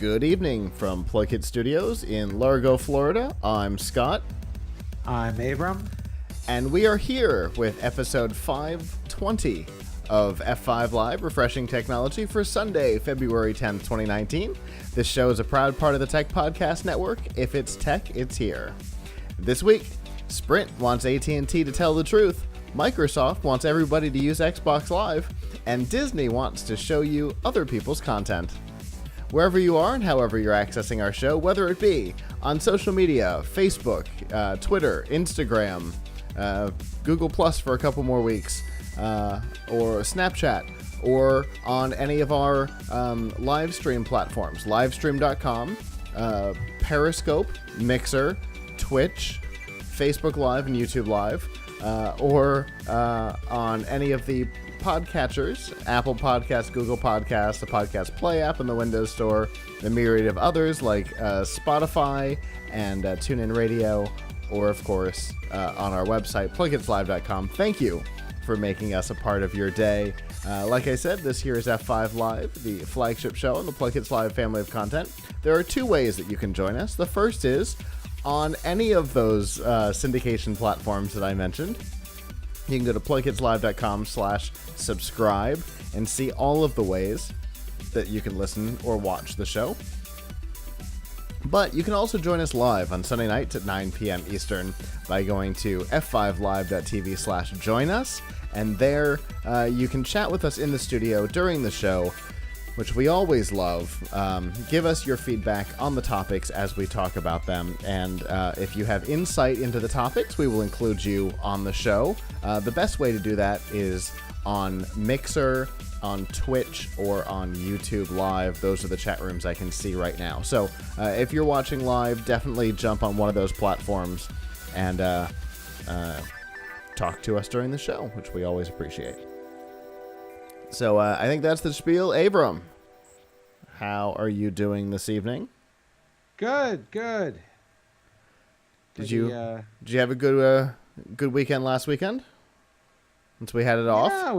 Good evening from PLUGHITZ Studios in Largo, Florida. I'm Scott. I'm Avram. And we are here with episode 520 of F5 Live, Refreshing Technology for Sunday, February 10th, 2019. This show is a proud part of the Tech Podcast Network. If it's tech, it's here. This week, Sprint wants AT&T to tell the truth, Microsoft wants everybody to use Xbox Live, and Disney wants to show you other people's content. Wherever you are and however you're accessing our show, whether it be on social media, Facebook, Twitter, Instagram, Google Plus for a couple more weeks, or Snapchat, or on any of our live stream platforms, livestream.com, Periscope, Mixer, Twitch, Facebook Live, and YouTube Live, or on any of the podcatchers, Apple Podcasts, Google Podcasts, the Podcast Play app in the Windows Store, the myriad of others like Spotify and TuneIn Radio, or of course on our website, PLUGHITZlive.com. Thank you for making us a part of your day. Like I said, this here is F5 Live, the flagship show in the PLUGHITZ Live family of content. There are two ways that you can join us. The first is on any of those syndication platforms that I mentioned. You can go to PLUGHITZlive.com/subscribe and see all of the ways that you can listen or watch the show. But you can also join us live on Sunday nights at 9 p.m. Eastern by going to f5live.tv/join us. And there you can chat with us in the studio during the show, which we always love. Give us your feedback on the topics as we talk about them. And if you have insight into the topics, we will include you on the show. The best way to do that is on Mixer, on Twitch, or on YouTube Live. Those are the chat rooms I can see right now. So if you're watching live, definitely jump on one of those platforms and talk to us during the show, which we always appreciate. So I think that's the spiel. Avram, how are you doing this evening? Good. Did you have a good weekend last weekend? Since we had it off. Yeah,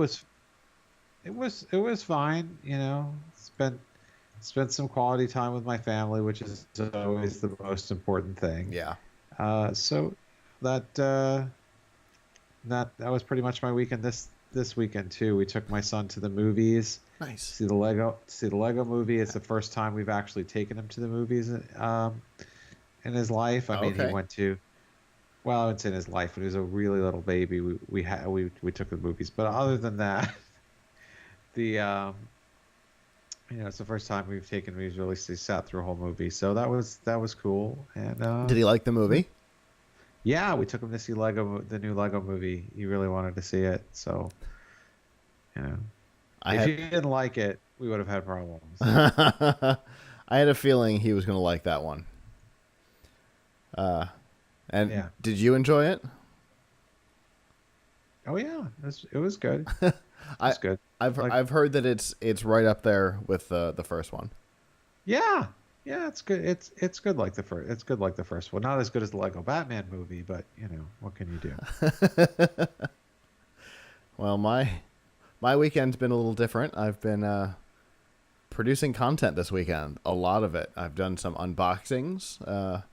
it was fine. You know, spent some quality time with my family, which is always the most important thing. Yeah. So that was pretty much my weekend. This weekend too, we took my son to the movies. Nice. See the Lego movie. It's the first time we've actually taken him to the movies in his life. I mean, he went to, well, it's in his life, but he was a really little baby. We took the movies, but other than that, it's the first time we've taken movies. Really sat through a whole movie, so that was cool. And did he like the movie? Yeah, we took him to see the new Lego movie. He really wanted to see it, so if he didn't like it, we would have had problems. I had a feeling he was going to like that one. Did you enjoy it? Oh yeah, it was good. It was good. I've heard that it's right up there with the first one. Yeah, it's good. It's good like the first. It's good like the first one. Not as good as the Lego Batman movie, but what can you do? Well, my weekend's been a little different. I've been producing content this weekend. A lot of it. I've done some unboxings.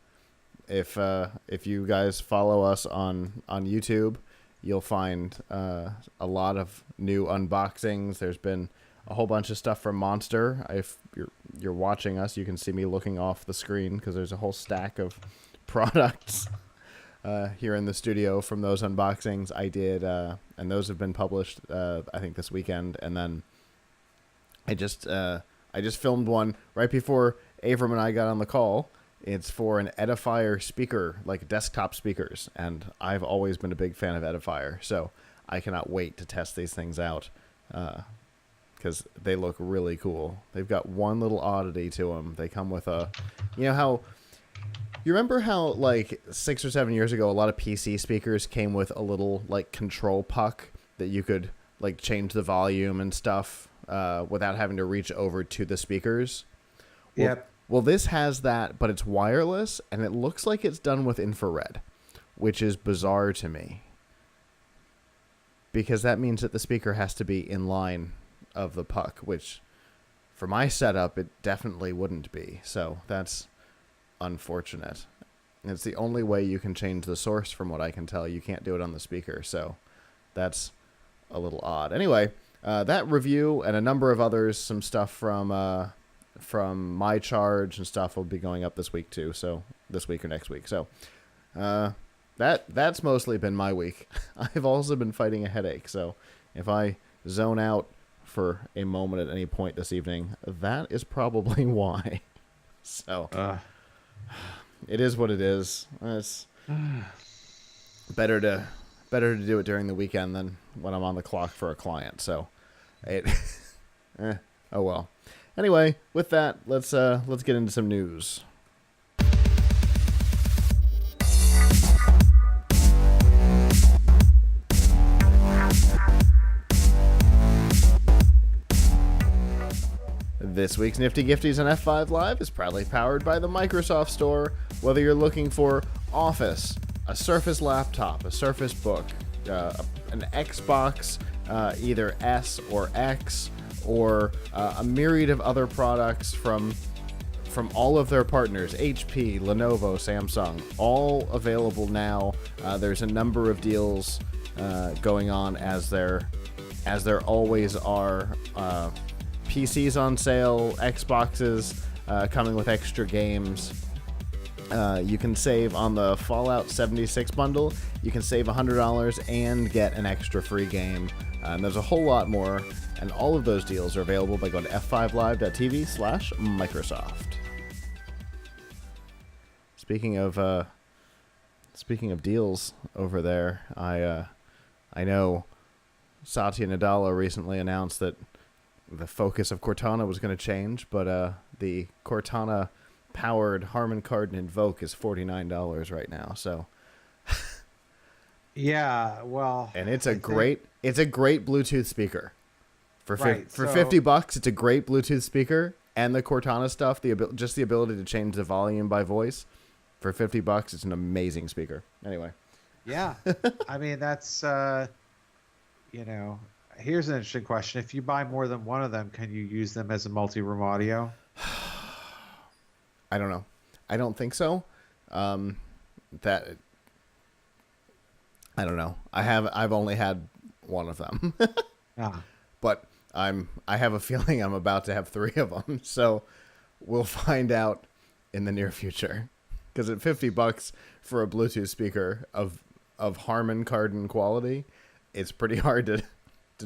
If you guys follow us on YouTube, you'll find a lot of new unboxings. There's been a whole bunch of stuff from Monster. If you're watching us, you can see me looking off the screen because there's a whole stack of products here in the studio from those unboxings I did, and those have been published I think this weekend. And then I just filmed one right before Avram and I got on the call. It's for an Edifier speaker, like desktop speakers, and I've always been a big fan of Edifier, so I cannot wait to test these things out because they look really cool. They've got one little oddity to them. They come with you remember how like 6 or 7 years ago, a lot of PC speakers came with a little like control puck that you could like change the volume and stuff without having to reach over to the speakers? Yep. Well, this has that, but it's wireless, and it looks like it's done with infrared, which is bizarre to me. Because that means that the speaker has to be in line of the puck, which for my setup, it definitely wouldn't be. So that's unfortunate. It's the only way you can change the source from what I can tell. You can't do it on the speaker, so that's a little odd. Anyway, that review and a number of others, some stuff from My Charge and stuff will be going up this week too, so this week or next week. So that's mostly been my week. I've also been fighting a headache, so if I zone out for a moment at any point this evening, that is probably why. So it is what it is. It's better to do it during the weekend than when I'm on the clock for a client. So it oh well. Anyway, with that, let's get into some news. This week's Nifty Gifties on F5 Live is proudly powered by the Microsoft Store. Whether you're looking for Office, a Surface laptop, a Surface Book, an Xbox, either S or X, or a myriad of other products from all of their partners, HP, Lenovo, Samsung, all available now. There's a number of deals going on as there always are. PCs on sale, Xboxes coming with extra games. You can save on the Fallout 76 bundle. You can save $100 and get an extra free game. And there's a whole lot more. And all of those deals are available by going to f5live.tv/Microsoft. Speaking of deals over there, I know Satya Nadella recently announced that the focus of Cortana was going to change, but the Cortana-powered Harman Kardon Invoke is $49 right now. So, yeah, well, and it's a great Bluetooth speaker for so, $50. It's a great Bluetooth speaker, and the Cortana stuff, just the ability to change the volume by voice for $50. It's an amazing speaker. Anyway, yeah, I mean that's Here's an interesting question. If you buy more than one of them, can you use them as a multi-room audio? I don't know. I don't think so. I don't know. I've only had one of them. But I have a feeling I'm about to have 3 of them. So we'll find out in the near future. Because at $50 for a Bluetooth speaker of Harman Kardon quality, it's pretty hard to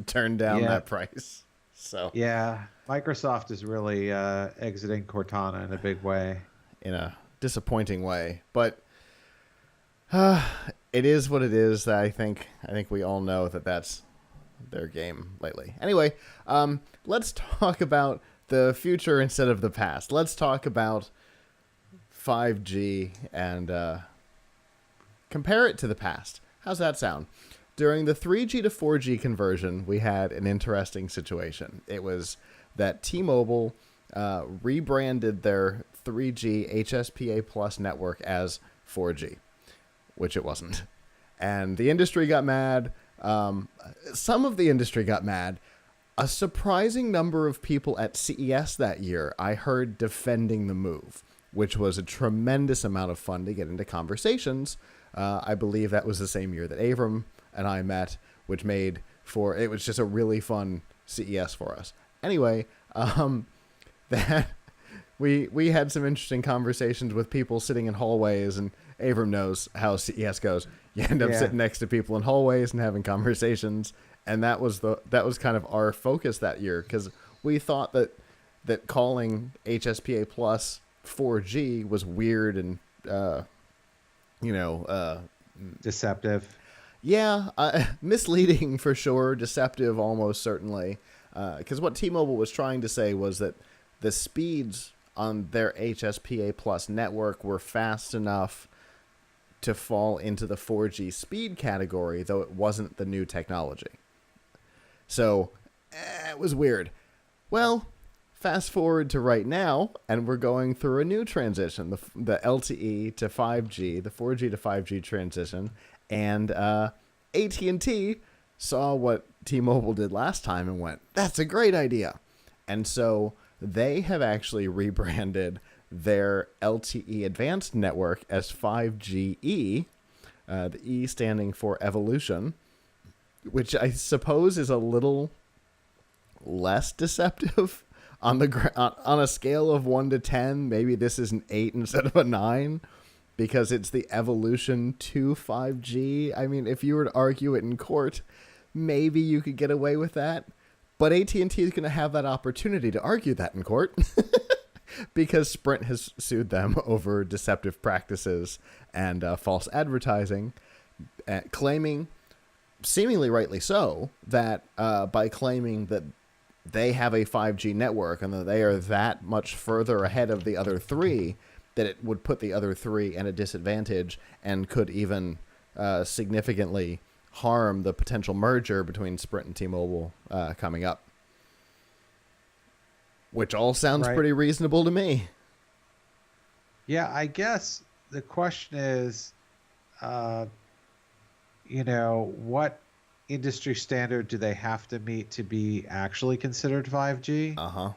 turn down that price. So yeah, Microsoft is really exiting Cortana in a big way, in a disappointing way, but it is what it is. I think we all know that that's their game lately. Anyway, let's talk about the future instead of the past. Let's talk about 5G and compare it to the past. How's that sound? During the 3G to 4G conversion, we had an interesting situation. It was that T-Mobile rebranded their 3G HSPA Plus network as 4G, which it wasn't. And the industry got mad. Some of the industry got mad. A surprising number of people at CES that year I heard defending the move, which was a tremendous amount of fun to get into conversations. I believe that was the same year that Avram and I met, which made for, it was just a really fun CES for us. Anyway, that we had some interesting conversations with people sitting in hallways, and Avram knows how CES goes. You end up sitting next to people in hallways and having conversations, and that was kind of our focus that year, because we thought that calling HSPA Plus 4G was weird and deceptive. Yeah, misleading for sure, deceptive almost certainly, because what T-Mobile was trying to say was that the speeds on their HSPA Plus network were fast enough to fall into the 4G speed category, though it wasn't the new technology. So, it was weird. Well, fast forward to right now, and we're going through a new transition, the LTE to 5G, the 4G to 5G transition. And AT&T saw what T-Mobile did last time and went, that's a great idea. And so they have actually rebranded their LTE advanced network as 5GE, the E standing for evolution, which I suppose is a little less deceptive on a scale of 1 to 10. Maybe this is an 8 instead of a 9 because it's the evolution to 5G. I mean, if you were to argue it in court, maybe you could get away with that. But AT&T is going to have that opportunity to argue that in court because Sprint has sued them over deceptive practices and false advertising, claiming, seemingly rightly so, that by claiming that they have a 5G network and that they are that much further ahead of the other three, that it would put the other three at a disadvantage and could even significantly harm the potential merger between Sprint and T-Mobile coming up. Which all sounds pretty reasonable to me. Yeah, I guess the question is, what industry standard do they have to meet to be actually considered 5G? Uh-huh.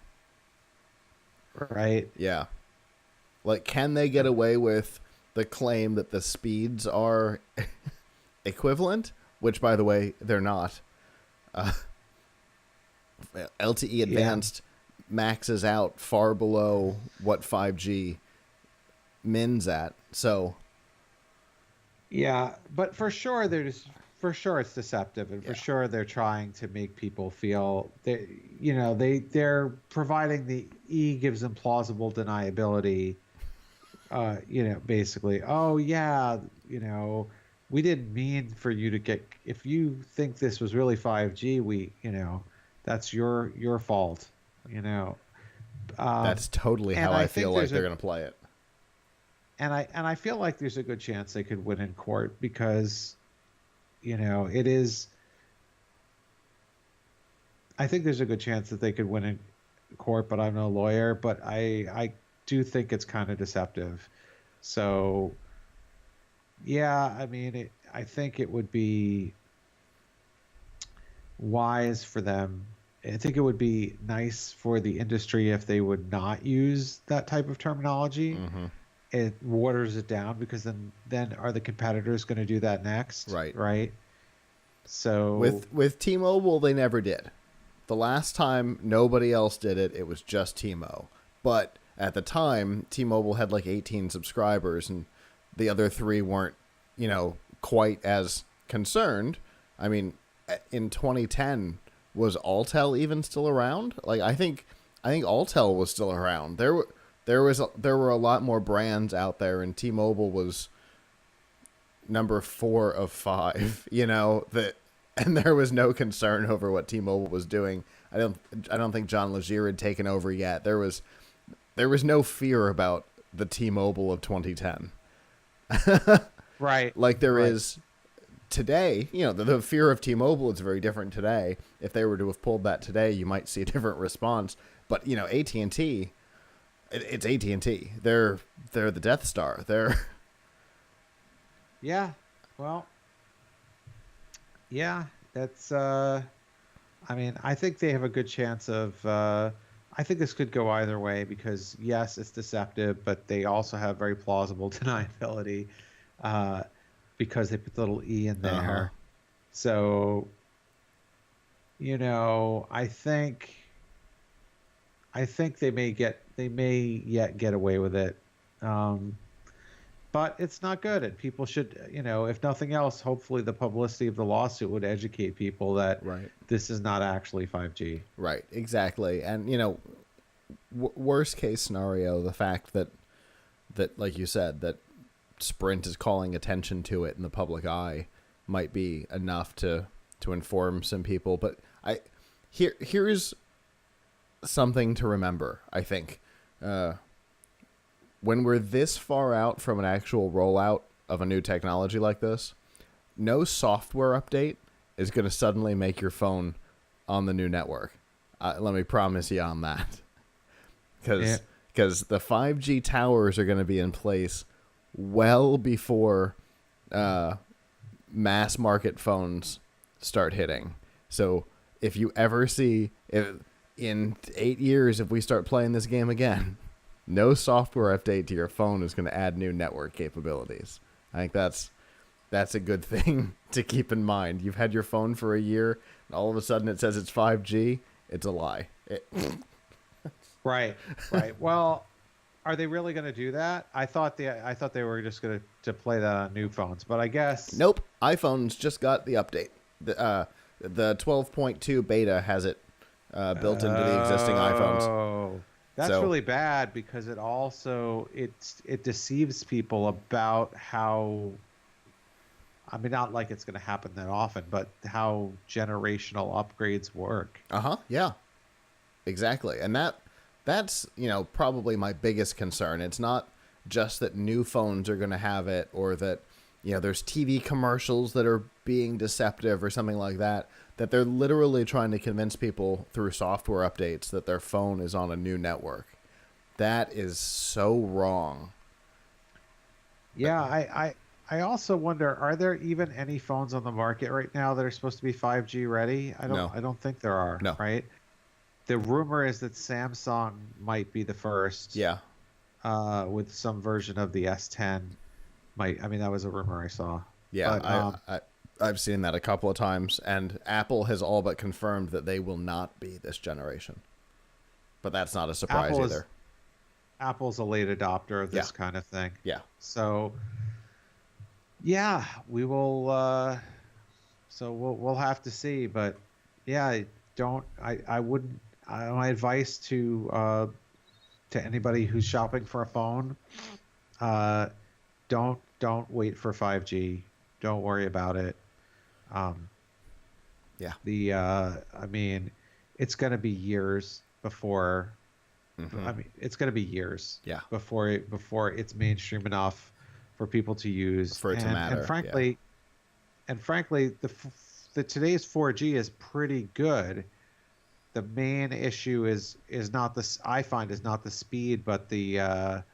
Right? Yeah. Like, can they get away with the claim that the speeds are equivalent? Which, by the way, they're not. LTE Advanced maxes out far below what 5G mins at. So, yeah, but for sure it's deceptive, and for sure they're trying to make people feel they're providing the E gives them plausible deniability. Basically, we didn't mean for you to get, if you think this was really 5G, that's your fault, that's totally how I feel like they're going to play it. And I feel like there's a good chance they could win in court because, it is, I think there's a good chance that they could win in court, but I'm no lawyer, but I do think it's kind of deceptive. So, yeah, I mean, I think it would be wise for them. I think it would be nice for the industry if they would not use that type of terminology. Mm-hmm. It waters it down because then are the competitors going to do that next? Right. So with T-Mobile, they never did. The last time nobody else did it, it was just T-Mo. But at the time, T-Mobile had like 18 subscribers, and the other three weren't, quite as concerned. I mean, in 2010, was Alltel even still around? Like, I think Alltel was still around. There were a lot more brands out there, and T-Mobile was number 4 of 5. And there was no concern over what T-Mobile was doing. I don't think John Legere had taken over yet. There was no fear about the T-Mobile of 2010. Right. Like there is today. The fear of T-Mobile is very different today. If they were to have pulled that today, you might see a different response. But, AT&T, it's AT&T. They're the Death Star. Yeah. Well, yeah, that's, I think they have a good chance of, I think this could go either way because, yes, it's deceptive, but they also have very plausible deniability because they put the little E in there. Uh-huh. So, I think they may yet get away with it. But it's not good, and people should, if nothing else, hopefully the publicity of the lawsuit would educate people that this is not actually 5G. Right, exactly. And, worst case scenario, the fact that, like you said, that Sprint is calling attention to it in the public eye might be enough to inform some people. But here's something to remember, I think. When we're this far out from an actual rollout of a new technology like this, no software update is going to suddenly make your phone on the new network. Let me promise you on that. Because the 5G towers are going to be in place well before mass market phones start hitting. So if you ever see... in 8 years, if we start playing this game again, no software update to your phone is going to add new network capabilities. I think that's a good thing to keep in mind. You've had your phone for a year, and all of a sudden it says it's 5G. It's a lie. Right. Well, are they really going to do that? I thought they were just going to play that on new phones, but I guess nope. iPhones just got the update. The 12.2 beta has it built into the existing iPhones. Oh, that's really bad because it also it deceives people about how. I mean, not like it's going to happen that often, but how generational upgrades work. Yeah, exactly. And that's probably my biggest concern. It's not just that new phones are going to have it, or that there's TV commercials that are being deceptive or something like that. That they're literally trying to convince people through software updates that their phone is on a new network. That is so wrong. Yeah, I also wonder, are there even any phones on the market right now that are supposed to be 5G ready? I don't think there are. No. Right? The rumor is that Samsung might be the first. Yeah. With some version of the S10. That was a rumor I saw. Yeah, but, I've seen that a couple of times, and Apple has all but confirmed that they will not be this generation. But that's not a surprise either. Apple's a late adopter of this kind of thing. Yeah. So, yeah, we will. So we'll have to see, but yeah, I wouldn't. My advice to anybody who's shopping for a phone, don't wait for 5G. Don't worry about it. It's going to be years before. Mm-hmm. It's going to be years. Yeah. Before it's mainstream enough for people to use, for it to matter. And frankly, the today's 4G is pretty good. The main issue is not this. I find is not the speed, but the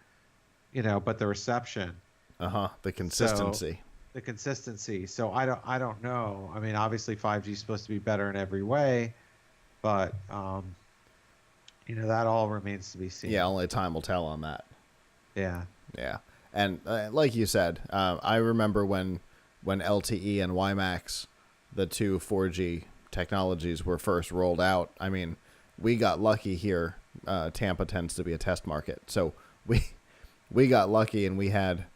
but the reception. The consistency. The consistency. So I don't know. I mean, obviously 5G is supposed to be better in every way, but that all remains to be seen. Yeah, only time will tell on that. Yeah. Yeah. And like you said, I remember when LTE and WiMAX, the two 4G technologies, were first rolled out. I mean, we got lucky here. Tampa tends to be a test market, so we got lucky, and we had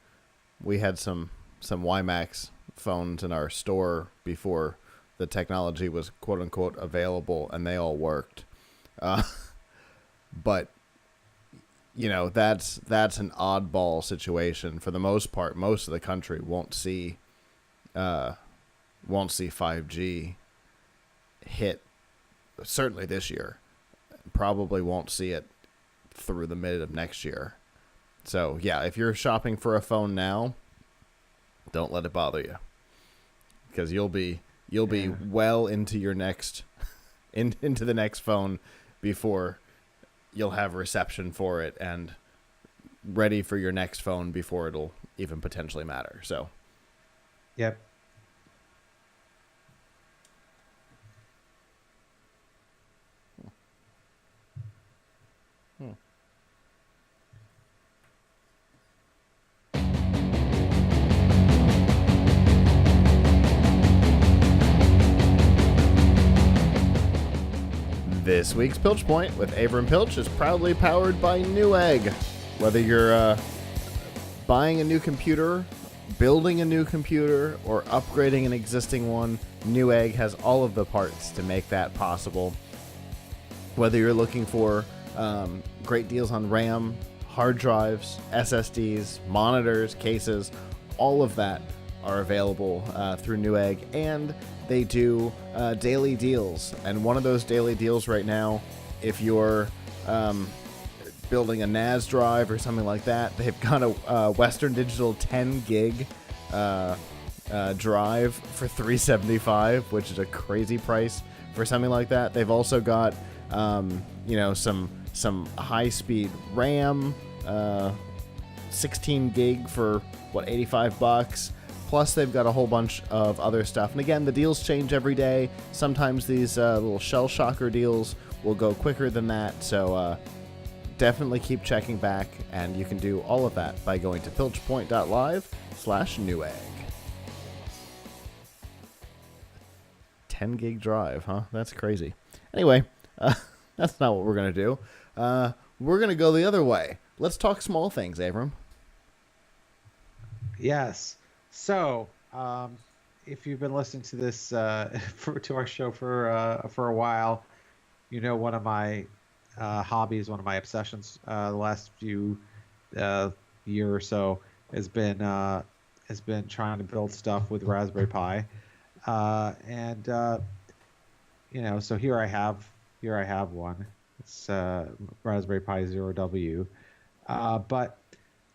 some WiMAX phones in our store before the technology was quote unquote available, and they all worked. But that's an oddball situation. For the most part, most of the country won't see 5G hit, certainly this year. Probably won't see it through the mid of next year. So yeah, if you're shopping for a phone now, don't let it bother you, because you'll be well into your next into the next phone before you'll have reception for it and ready for your next phone before it'll even potentially matter. So, yep. This week's Piltch Point with Avram Piltch is proudly powered by Newegg. Whether you're buying a new computer, building a new computer, or upgrading an existing one, Newegg has all of the parts to make that possible. Whether you're looking for great deals on RAM, hard drives, SSDs, monitors, cases, all of that are available through Newegg, and they do daily deals. And one of those daily deals right now, if you're building a NAS drive or something like that, they've got a Western Digital 10 gig drive for $375, which is a crazy price for something like that. They've also got some high-speed RAM, 16 gig for $85. Plus, they've got a whole bunch of other stuff. And again, the deals change every day. Sometimes these little shell shocker deals will go quicker than that. So definitely keep checking back, and you can do all of that by going to piltchpoint.live/newegg. 10 gig drive, huh? That's crazy. Anyway, that's not what we're going to do. We're going to go the other way. Let's talk small things, Avram. Yes. So, if you've been listening to this to our show for a while, you know one of my hobbies, one of my obsessions, the last few year or so has been trying to build stuff with Raspberry Pi, and so here I have one. It's Raspberry Pi 0W, but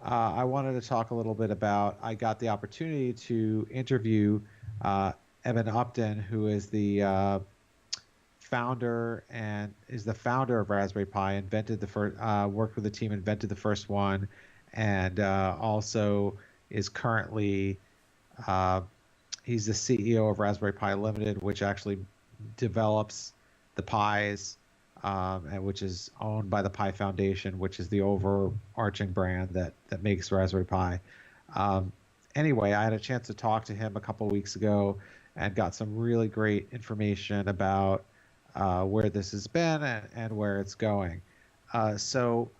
I wanted to talk a little bit about. I got the opportunity to interview Evan Upton, who is the founder of Raspberry Pi. Invented the first, worked with the team, invented the first one, and also is currently he's the CEO of Raspberry Pi Limited, which actually develops the Pis. And which is owned by the Pi Foundation, which is the overarching brand that makes Raspberry Pi. Anyway, I had a chance to talk to him a couple of weeks ago and got some really great information about where this has been and where it's going. So,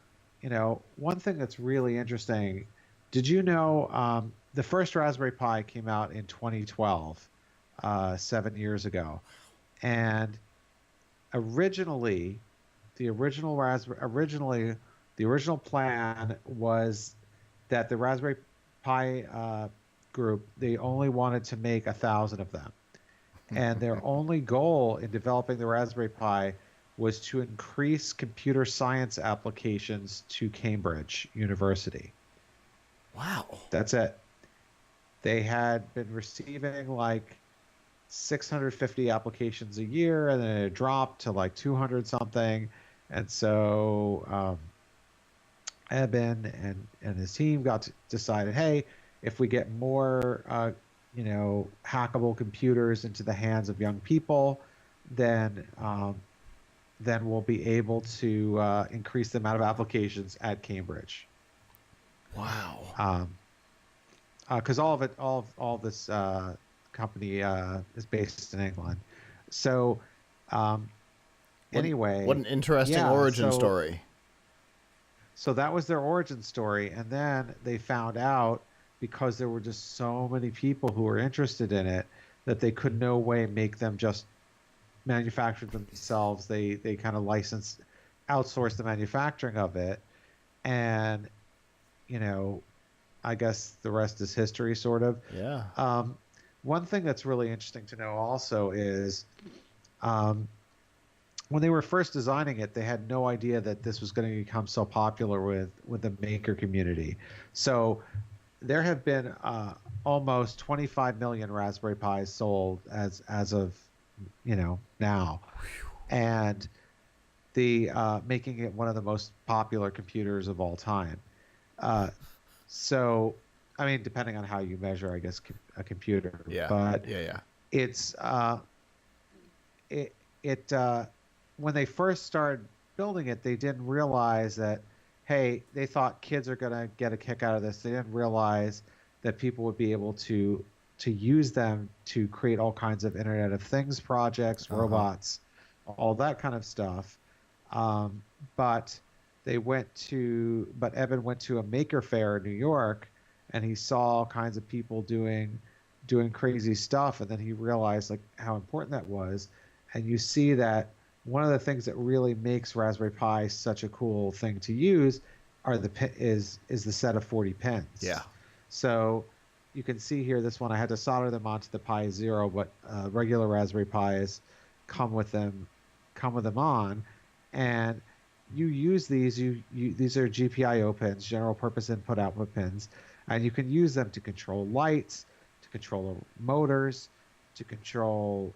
one thing that's really interesting, did you know the first Raspberry Pi came out in 2012, 7 years ago, and originally the original plan was that the Raspberry Pi group, they only wanted to make 1,000 of them, and their only goal in developing the Raspberry Pi was to increase computer science applications to Cambridge University. Wow. That's it. They had been receiving like 650 applications a year, and then it dropped to like 200 something. And so Eben and his team decided, hey, if we get more hackable computers into the hands of young people, then we'll be able to increase the amount of applications at Cambridge. Wow. Because all of this company is based in England. So anyway, what an interesting origin story. So that was their origin story, and then they found out, because there were just so many people who were interested in it, that they could no way make them just manufacture themselves. They kind of outsourced the manufacturing of it, and I guess the rest is history, sort of. Yeah. One thing that's really interesting to know also is when they were first designing it, they had no idea that this was going to become so popular with the maker community. So there have been almost 25 million Raspberry Pis sold as of now, and the making it one of the most popular computers of all time. So, I mean, depending on how you measure, I guess, a computer. Yeah. But yeah. It's when they first started building it, they didn't realize that, hey, they thought kids are going to get a kick out of this. They didn't realize that people would be able to use them to create all kinds of Internet of Things projects, robots, all that kind of stuff. But Evan went to a maker fair in New York, and he saw all kinds of people doing crazy stuff, and then he realized like how important that was. And you see that one of the things that really makes Raspberry Pi such a cool thing to use is the set of 40 pins. Yeah. So you can see here, this one I had to solder them onto the Pi Zero, but regular Raspberry Pis come with them on, and you use these. These are GPIO pins, general purpose input output pins, and you can use them to control lights, to control motors, to control,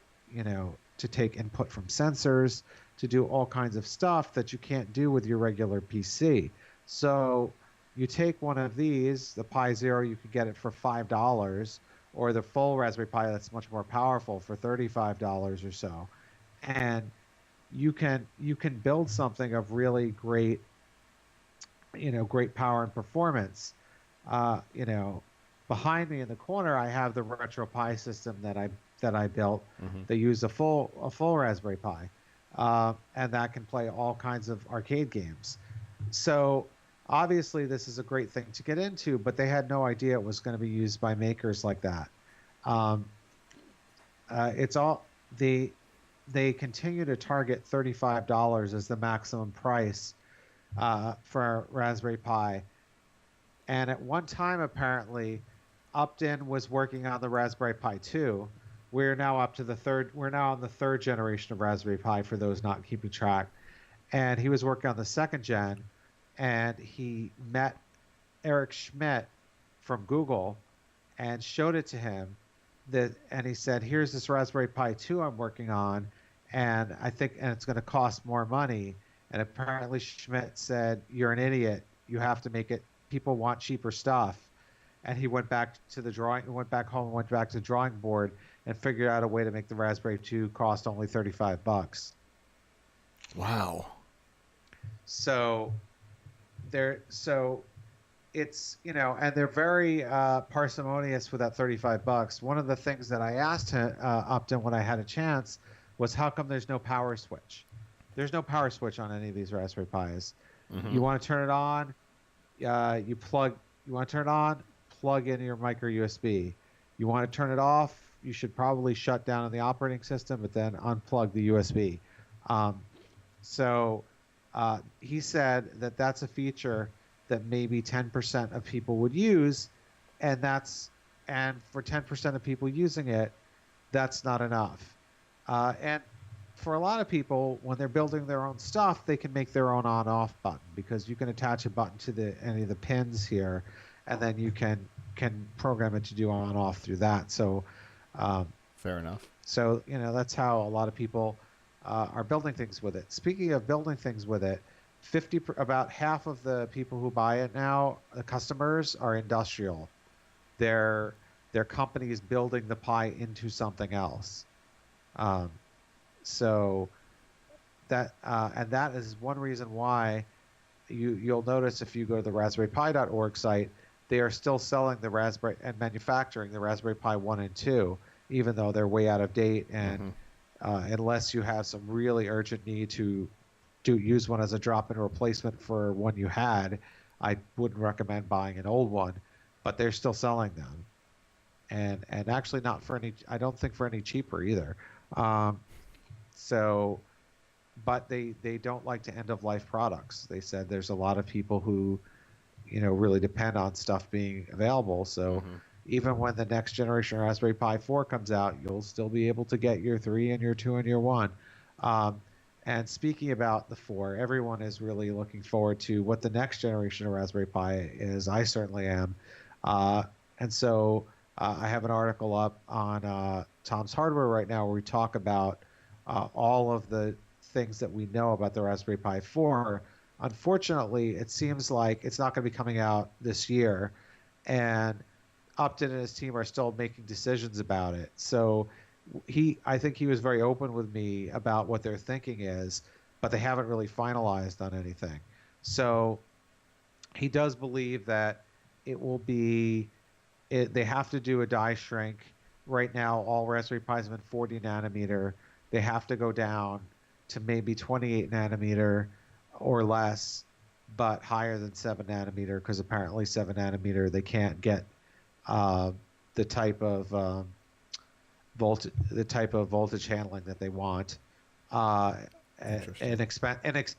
to take input from sensors, to do all kinds of stuff that you can't do with your regular PC. So you take one of these, the Pi Zero, you can get it for $5, or the full Raspberry Pi that's much more powerful for $35 or so. And you can build something of really great, great power and performance. You know, behind me in the corner, I have the RetroPie system that I built. Mm-hmm. They use a full Raspberry Pi, and that can play all kinds of arcade games. So obviously, this is a great thing to get into, but they had no idea it was going to be used by makers like that. Um, it's all they continue to target $35 as the maximum price for Raspberry Pi. And at one time, apparently, Upton was working on the Raspberry Pi 2. We're now up to the third. We're now on the third generation of Raspberry Pi. For those not keeping track, and he was working on the second gen, and he met Eric Schmidt from Google, and showed it to him. And he said, "Here's this Raspberry Pi 2 I'm working on, and it's going to cost more money." And apparently Schmidt said, "You're an idiot. You have to make it. People want cheaper stuff." And he went back to went back home, and went back to the drawing board, and figured out a way to make the Raspberry 2 cost only $35. Wow. So it's, and they're very parsimonious with that $35. One of the things that I asked Upton when I had a chance was, how come there's no power switch? There's no power switch on any of these Raspberry Pis. Mm-hmm. You want to turn it on, you want to turn it on, plug in your micro USB. You want to turn it off, you should probably shut down the operating system, but then unplug the USB. He said that that's a feature that maybe 10% of people would use, and for 10% of people using it, that's not enough. And for a lot of people, when they're building their own stuff, they can make their own on-off button, because you can attach a button to any of the pins here, and then you can program it to do on-off through that. So, fair enough. So that's how a lot of people are building things with it. Speaking of building things with it, about half of the people who buy it now, the customers, are industrial. Their companies building the Pi into something else. So that and that is one reason why you'll notice if you go to the raspberrypi.org site, they are still selling the Raspberry and manufacturing the Raspberry Pi 1 and 2, even though they're way out of date. And unless you have some really urgent need to use one as a drop-in replacement for one you had, I wouldn't recommend buying an old one. But they're still selling them, and actually not for any. I don't think for any cheaper either. But they don't like to end of life products. They said there's a lot of people who, really depend on stuff being available. So even when the next generation Raspberry Pi 4 comes out, you'll still be able to get your 3 and your 2 and your 1. And speaking about the 4, everyone is really looking forward to what the next generation of Raspberry Pi is. I certainly am. And so I have an article up on Tom's Hardware right now where we talk about all of the things that we know about the Raspberry Pi 4. Unfortunately, it seems like it's not going to be coming out this year, and Upton and his team are still making decisions about it. So I think he was very open with me about what their thinking is, but they haven't really finalized on anything. So he does believe that it will be, they have to do a die shrink. Right now, all Raspberry Pis have been 40 nanometer. They have to go down to maybe 28 nanometer or less, but higher than 7 nanometer, because apparently 7 nanometer they can't get the type of voltage handling that they want,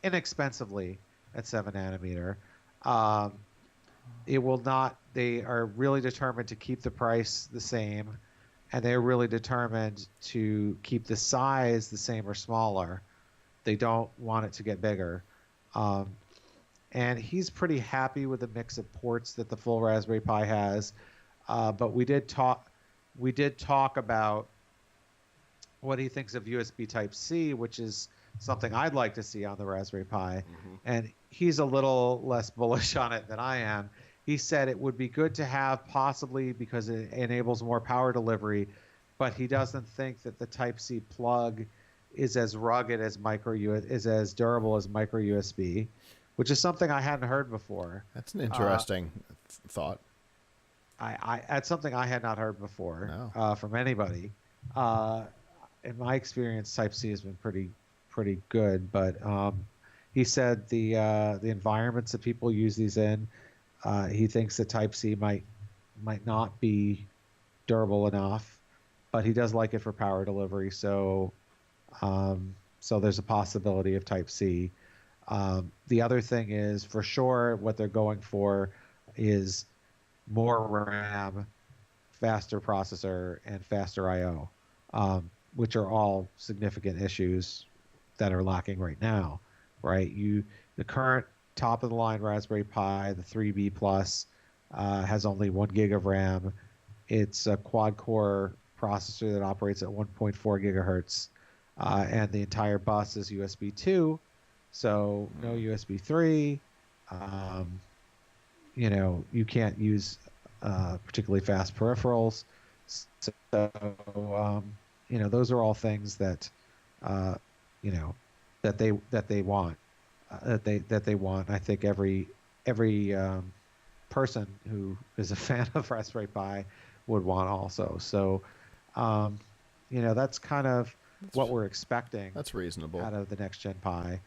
inexpensively at 7 nanometer. It will not. They are really determined to keep the price the same, and they're really determined to keep the size the same or smaller. They don't want it to get bigger. And he's pretty happy with the mix of ports that the full Raspberry Pi has. But we did talk about what he thinks of USB Type-C, which is something I'd like to see on the Raspberry Pi. And he's a little less bullish on it than I am. He said it would be good to have, possibly because it enables more power delivery, but he doesn't think that the Type-C plug is as rugged as is as durable as micro USB, which is something I hadn't heard before. That's an interesting thought. That's something I had not heard before from anybody. In my experience, Type C has been pretty good, but he said the environments that people use these in, he thinks that Type C might not be durable enough, but he does like it for power delivery. So there's a possibility of Type C. The other thing is, for sure, what they're going for is more RAM, faster processor, and faster I/O, which are all significant issues that are lacking right now, right? The current top of the line Raspberry Pi, the 3B Plus, has only 1 gig of RAM. It's a quad core processor that operates at 1.4 gigahertz, and the entire bus is USB 2, so no USB 3. You can't use particularly fast peripherals. So, those are all things that, that they want, that they want. I think every person who is a fan of Raspberry Pi would want also. So, that's kind of what we're expecting. That's reasonable out of the next gen Pi.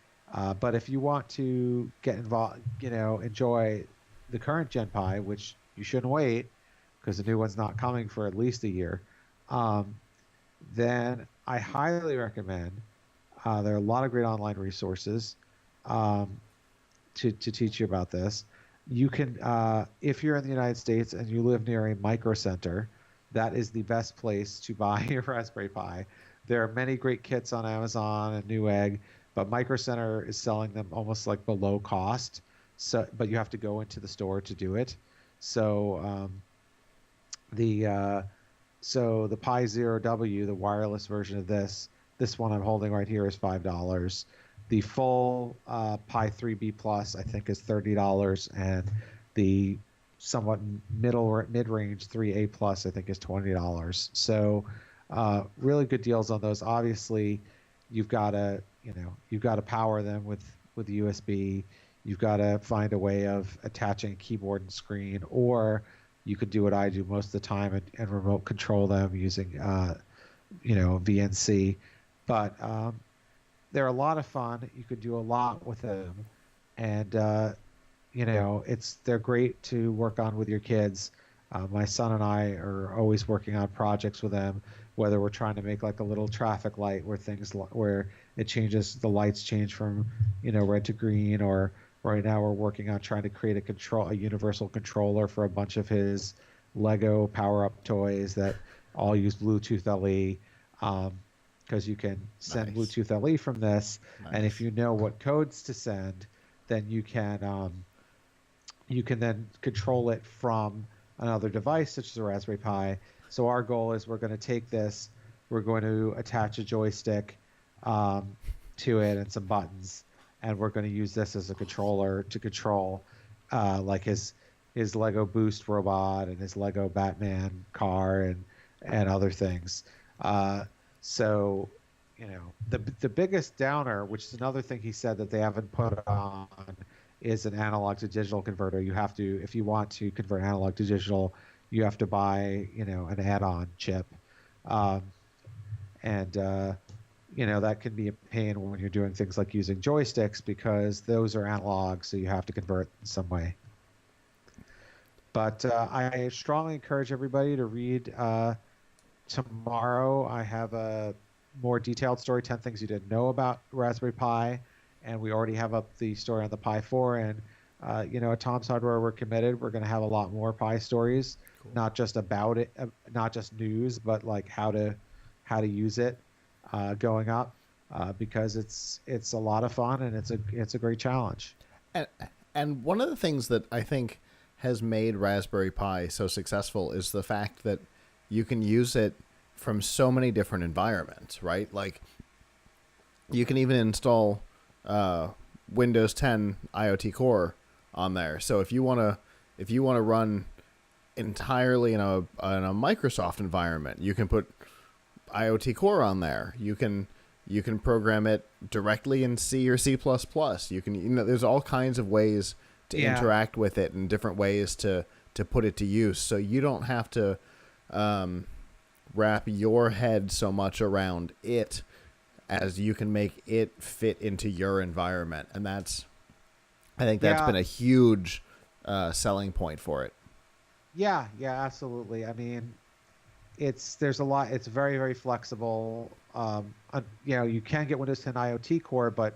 But if you want to get involved, enjoy the current Gen Pi, which you shouldn't wait because the new one's not coming for at least a year, then I highly recommend. There are a lot of great online resources to teach you about this. You can, if you're in the United States and you live near a Micro Center, that is the best place to buy your Raspberry Pi. There are many great kits on Amazon and Newegg, but Micro Center is selling them almost like below cost. So, but you have to go into the store to do it. So, the Pi Zero W, the wireless version of this one I'm holding right here is $5. The full Pi 3B Plus I think is $30, and the somewhat mid-range 3A Plus I think is $20. So, really good deals on those. Obviously, you've got to power them with USB. You've got to find a way of attaching keyboard and screen, or you could do what I do most of the time and remote control them using, VNC. But they're a lot of fun. You could do a lot with them, and they're great to work on with your kids. My son and I are always working on projects with them, whether we're trying to make like a little traffic light where it changes, the lights change from red to green, or right now we're working on trying to create a universal controller for a bunch of his Lego power-up toys that all use Bluetooth LE, because you can send Bluetooth LE from this, and if you know what codes to send, then you can then control it from another device such as a Raspberry Pi. So our goal is we're going to take this, we're going to attach a joystick to it and some buttons, and we're going to use this as a controller to control like his Lego Boost robot and his Lego Batman car and other things. So the biggest downer, which is another thing he said that they haven't put on, is an analog to digital converter. You have to, if you want to convert analog to digital, you have to buy an add-on chip, and that can be a pain when you're doing things like using joysticks, because those are analog, so you have to convert in some way. But I strongly encourage everybody to read. Tomorrow I have a more detailed story, 10 things you didn't know about Raspberry Pi, and we already have up the story on the Pi 4, and at Tom's Hardware we're committed. We're going to have a lot more Pi stories, cool. Not just about it, not just news, but like how to use it going up, because it's a lot of fun, and it's a great challenge. And one of the things that I think has made Raspberry Pi so successful is the fact that you can use it from so many different environments, right? Like you can even install Windows 10 IoT Core on there. So if you want to run entirely in a Microsoft environment, you can put IoT Core on there. You can You can program it directly in C or C++. You can, there's all kinds of ways to interact with it and different ways to put it to use. So you don't have to wrap your head so much around it as you can make it fit into your environment. And I think that's been a huge selling point for it. Yeah, absolutely. I mean, there's a lot. It's very, very flexible. You can get Windows 10 IoT Core, but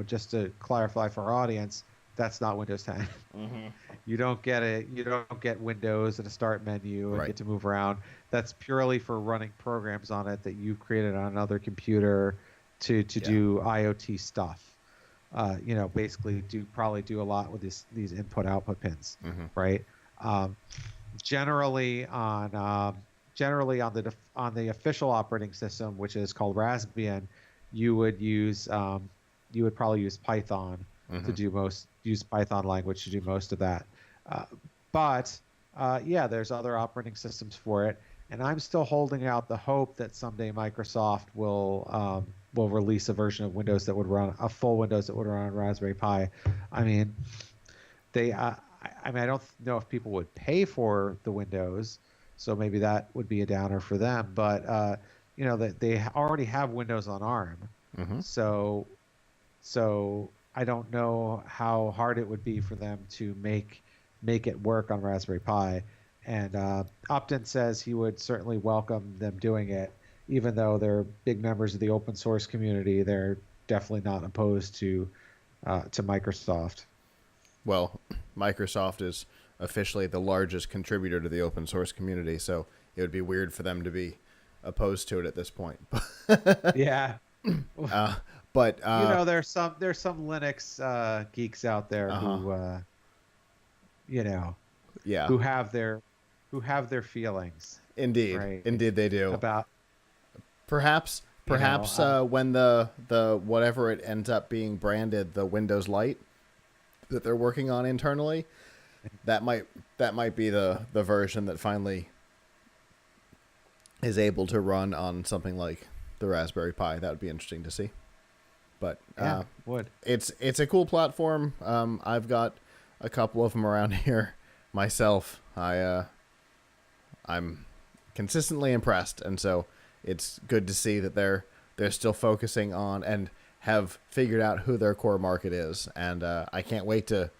just to clarify for our audience, that's not Windows 10. Mm-hmm. You don't get it. You don't get Windows and a start menu and get to move around. That's purely for running programs on it that you've created on another computer to do IoT stuff. Basically probably do a lot with these input-output pins, right? Generally on the official operating system, which is called Raspbian, you would probably use Python use Python language to do most of that. But there's other operating systems for it, and I'm still holding out the hope that someday Microsoft will release a version of Windows that would run a full Windows that would run on Raspberry Pi. I mean, I don't know if people would pay for the Windows, so maybe that would be a downer for them. But that they already have Windows on ARM, so I don't know how hard it would be for them to make it work on Raspberry Pi. And Upton says he would certainly welcome them doing it, even though they're big members of the open source community. They're definitely not opposed to Microsoft. Well, Microsoft is officially the largest contributor to the open source community, so it would be weird for them to be opposed to it at this point. Yeah. But there's some Linux geeks out there who who have their feelings. Indeed, right? Indeed they do. About perhaps when the whatever it ends up being branded, the Windows Lite that they're working on internally, that might be the version that finally is able to run on something like the Raspberry Pi. That would be interesting to see. But it's a cool platform. I've got a couple of them around here myself. I'm consistently impressed, and so it's good to see that they're still focusing on and have figured out who their core market is. And I can't wait to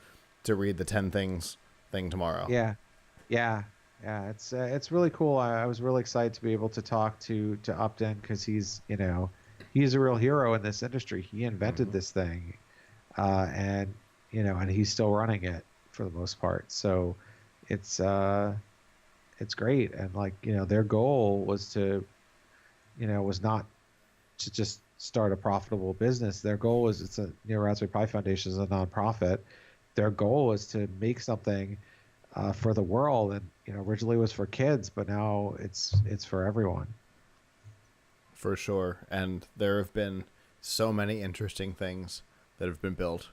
read the 10 things thing tomorrow. Yeah. It's really cool. I was really excited to be able to talk to Upton, because he's a real hero in this industry. He invented this thing, and he's still running it for the most part. So it's great. And their goal was was not to just start a profitable business. Their goal was Raspberry Pi Foundation is a nonprofit. Their goal was to make something for the world, and originally it was for kids, but now it's for everyone. For sure. And there have been so many interesting things that have been built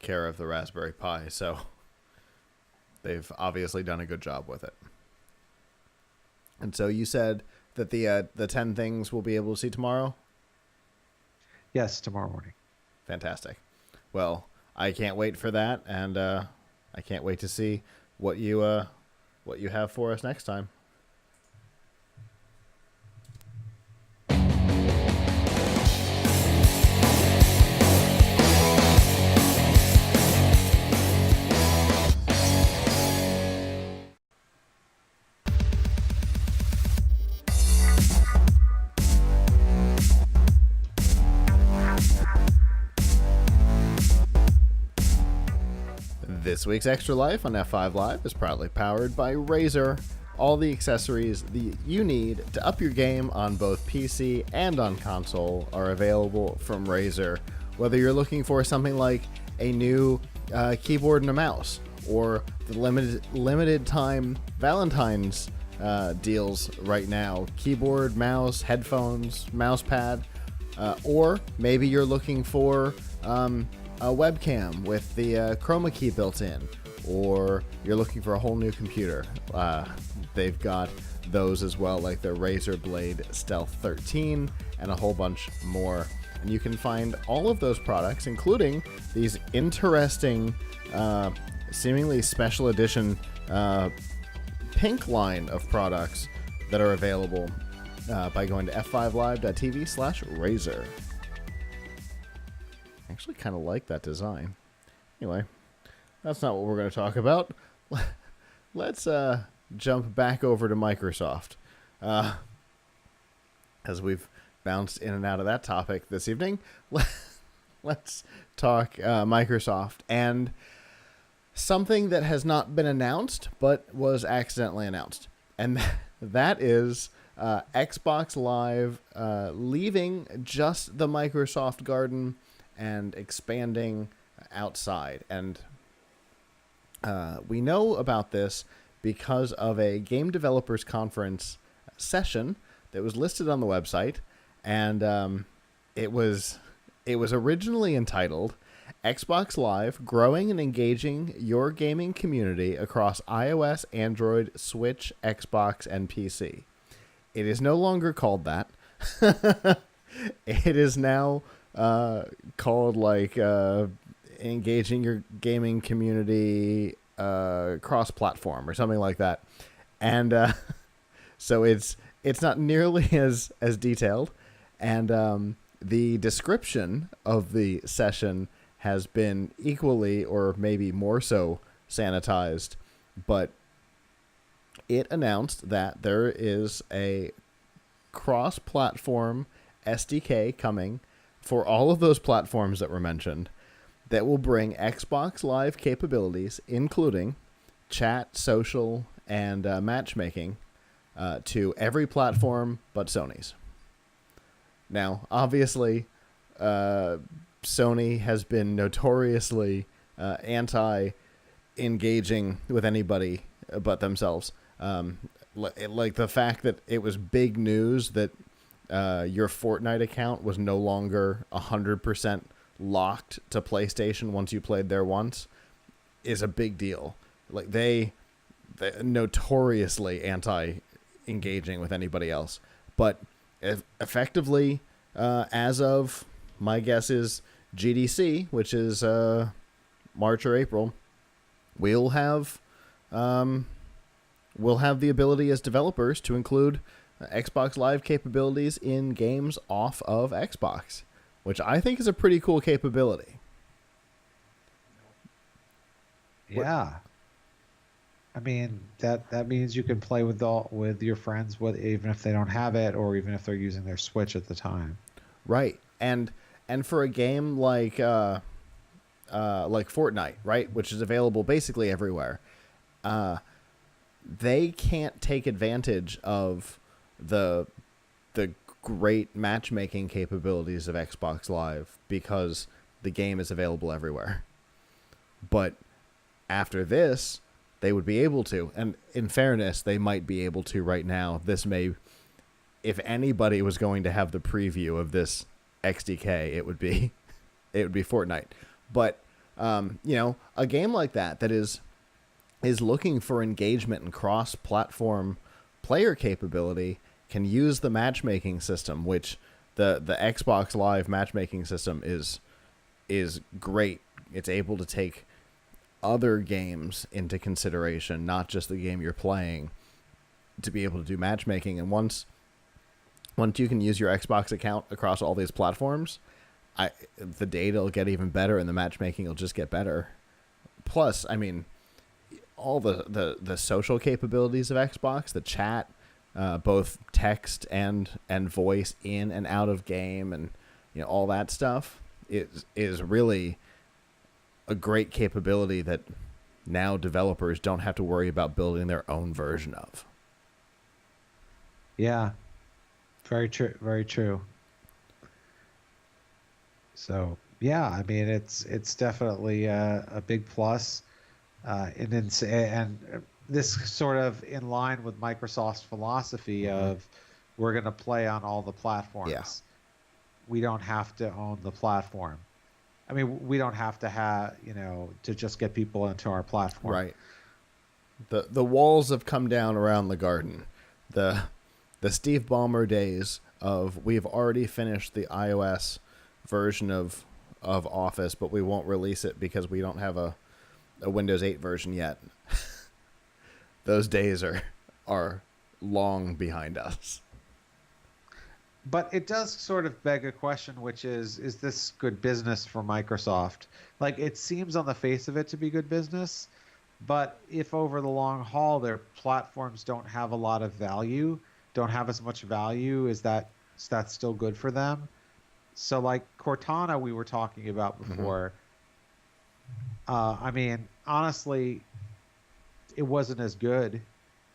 care of the Raspberry Pi, so they've obviously done a good job with it. And so you said that the 10 things we'll be able to see tomorrow? Yes, tomorrow morning. Fantastic. Well, I can't wait for that, and I can't wait to see what you have for us next time. This week's Extra Life on F5 Live is proudly powered by Razer. All the accessories that you need to up your game on both PC and on console are available from Razer. Whether you're looking for something like a new keyboard and a mouse, or the limited time Valentine's deals right now, keyboard, mouse, headphones, mouse pad, or maybe you're looking for a webcam with the chroma key built in, or you're looking for a whole new computer. They've got those as well, like the Razer Blade Stealth 13 and a whole bunch more. And you can find all of those products, including these interesting, seemingly special edition pink line of products that are available by going to f5live.tv/Razer. I actually kind of like that design. Anyway, that's not what we're going to talk about. Let's jump back over to Microsoft. As we've bounced in and out of that topic this evening, let's talk Microsoft and something that has not been announced but was accidentally announced. And that is Xbox Live leaving just the Microsoft garden and expanding outside. And we know about this because of a Game Developers Conference session that was listed on the website. And it was originally entitled Xbox Live, Growing and Engaging Your Gaming Community Across iOS, Android, Switch, Xbox, and PC. It is no longer called that. It is now called like Engaging Your Gaming Community Cross-Platform or something like that. And so it's not nearly as detailed. And the description of the session has been equally or maybe more so sanitized, but it announced that there is a cross-platform SDK coming for all of those platforms that were mentioned that will bring Xbox Live capabilities, including chat, social, and matchmaking, to every platform but Sony's. Now, obviously, Sony has been notoriously anti-engaging with anybody but themselves. Like the fact that it was big news that your Fortnite account was no longer 100% locked to PlayStation once you played there once is a big deal. Like they notoriously anti-engaging with anybody else. But effectively, as of, my guess is GDC, which is March or April, we'll have the ability as developers to include Xbox Live capabilities in games off of Xbox, which I think is a pretty cool capability. Yeah. I mean, that means you can play with your friends, even if they don't have it, or even if they're using their Switch at the time. Right. And for a game like Fortnite, right, which is available basically everywhere, they can't take advantage of the great matchmaking capabilities of Xbox Live because the game is available everywhere. But after this, they would be able to, and in fairness, they might be able to right now. This may, if anybody was going to have the preview of this XDK, it would be Fortnite. But a game like that is looking for engagement and cross-platform player capability can use the matchmaking system, which the Xbox Live matchmaking system is great. It's able to take other games into consideration, not just the game you're playing, to be able to do matchmaking. And once you can use your Xbox account across all these platforms, the data will get even better and the matchmaking will just get better. Plus, I mean, all the social capabilities of Xbox, the chat, both text and voice in and out of game, and all that stuff is really a great capability that now developers don't have to worry about building their own version of. Yeah, very true. Very true. So yeah, I mean, it's definitely a big plus, and this sort of in line with Microsoft's philosophy of we're going to play on all the platforms. Yeah. We don't have to own the platform. I mean, we don't have to have, to just get people into our platform. Right. The walls have come down around the garden. the Steve Ballmer days of we've already finished the iOS version of Office, but we won't release it because we don't have a Windows 8 version yet. Those days are long behind us. But it does sort of beg a question, which is this good business for Microsoft? Like, it seems on the face of it to be good business, but if over the long haul their platforms don't have a lot of value, don't have as much value, is that still good for them? So like Cortana we were talking about before, I mean, honestly, it wasn't as good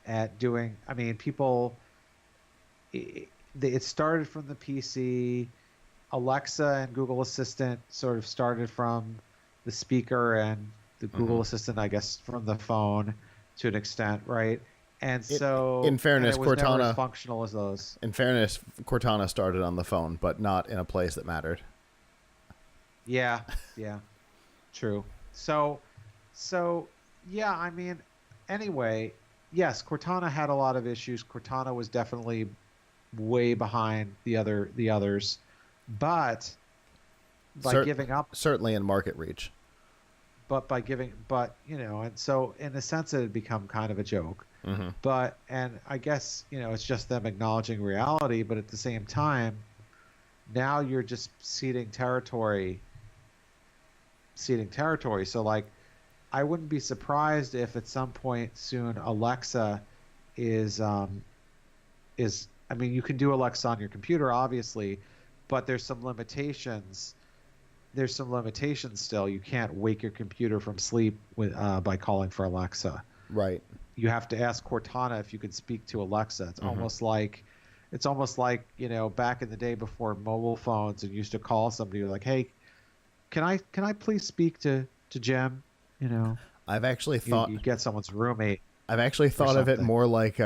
at doing, I mean, people, it started from the PC. Alexa and Google Assistant sort of started from the speaker, and the Google Assistant, I guess, from the phone to an extent, right? And so, in fairness, it was never Cortana as functional as those. In fairness, Cortana started on the phone, but not in a place that mattered. Yeah, true. So, yeah, I mean, anyway, yes, Cortana had a lot of issues. Cortana was definitely way behind the others, but by giving up, certainly in market reach. But and so in a sense, it had become kind of a joke. But, and I guess, it's just them acknowledging reality, but at the same time, now you're just ceding territory. So like, I wouldn't be surprised if at some point soon Alexa is, I mean, you can do Alexa on your computer, obviously, but there's some limitations. There's some limitations still. You can't wake your computer from sleep by calling for Alexa. Right. You have to ask Cortana if you could speak to Alexa. It's almost like, back in the day before mobile phones, and you used to call somebody like, "Hey, can I please speak to Jim?" I've actually thought you get someone's roommate. I've actually thought of it more like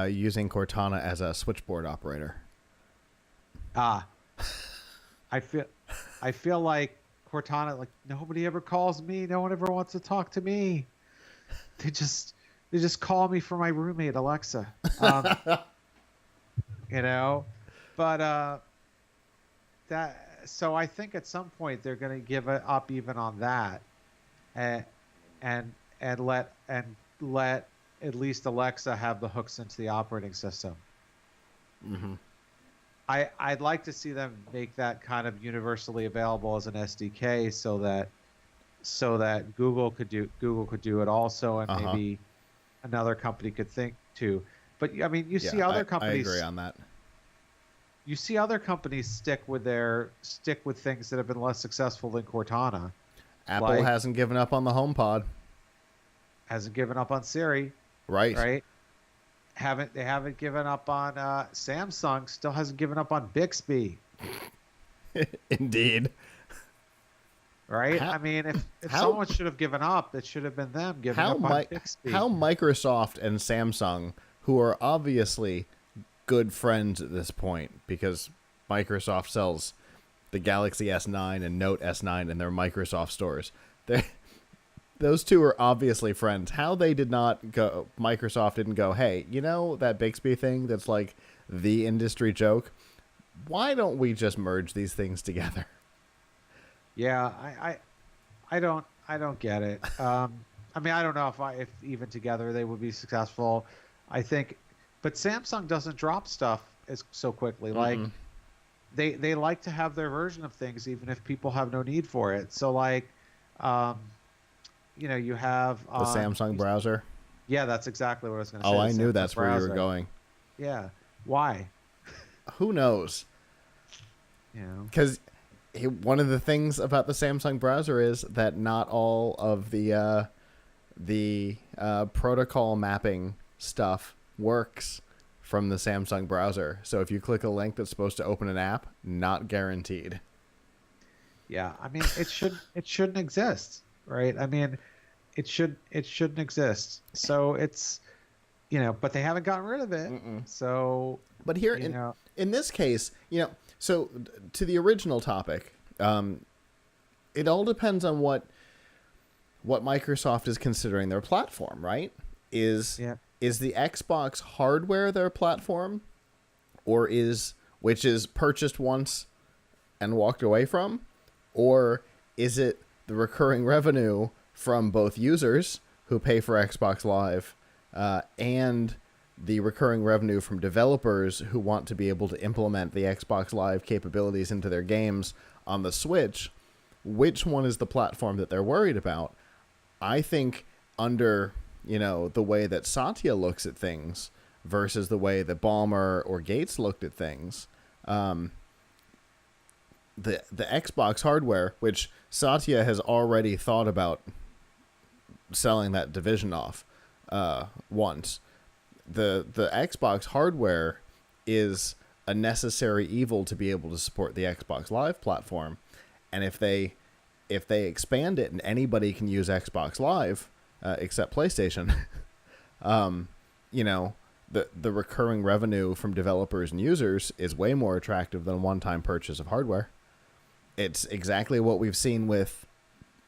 using Cortana as a switchboard operator. I feel like Cortana, like, nobody ever calls me. No one ever wants to talk to me. They just call me for my roommate, Alexa. But so I think at some point they're going to give it up even on that, and let at least Alexa have the hooks into the operating system. I'd like to see them make that kind of universally available as an SDK, so that Google could do it also, and maybe another company could think too. But I mean, you see other companies. I agree on that. You see other companies stick with things that have been less successful than Cortana. Apple hasn't given up on the HomePod. Hasn't given up on Siri. Right. They haven't given up on Samsung. Still hasn't given up on Bixby. Indeed. Right? I mean, if someone should have given up, it should have been them giving up on Bixby. How Microsoft and Samsung, who are obviously good friends at this point, because Microsoft sells the Galaxy S9 and Note S9 in their Microsoft stores. Those two are obviously friends. How Microsoft didn't go, hey, that Bixby thing that's like the industry joke? Why don't we just merge these things together? Yeah, I don't get it. I mean, I don't know if even together they would be successful. I think, but Samsung doesn't drop stuff so quickly. Like, they like to have their version of things even if people have no need for it. So like, you have the Samsung browser. Yeah, that's exactly what I was going to say. Oh, I knew that's where you were going. Yeah. Why? Who knows? Because one of the things about the Samsung browser is that not all of the protocol mapping stuff works from the Samsung browser. So if you click a link that's supposed to open an app, not guaranteed. Yeah, I mean, it shouldn't exist, right? I mean, it shouldn't exist. So it's, but they haven't gotten rid of it. So, but here in this case, so to the original topic, it all depends on what Microsoft is considering their platform, right? Is is the Xbox hardware their platform, or which is purchased once and walked away from, or is it the recurring revenue from both users who pay for Xbox Live and the recurring revenue from developers who want to be able to implement the Xbox Live capabilities into their games on the Switch? Which one is the platform that they're worried about? I think under, the way that Satya looks at things versus the way that Ballmer or Gates looked at things, the Xbox hardware, which Satya has already thought about selling that division off once, the Xbox hardware is a necessary evil to be able to support the Xbox Live platform. And if they expand it and anybody can use Xbox Live except PlayStation, the recurring revenue from developers and users is way more attractive than a one-time purchase of hardware. It's exactly what we've seen with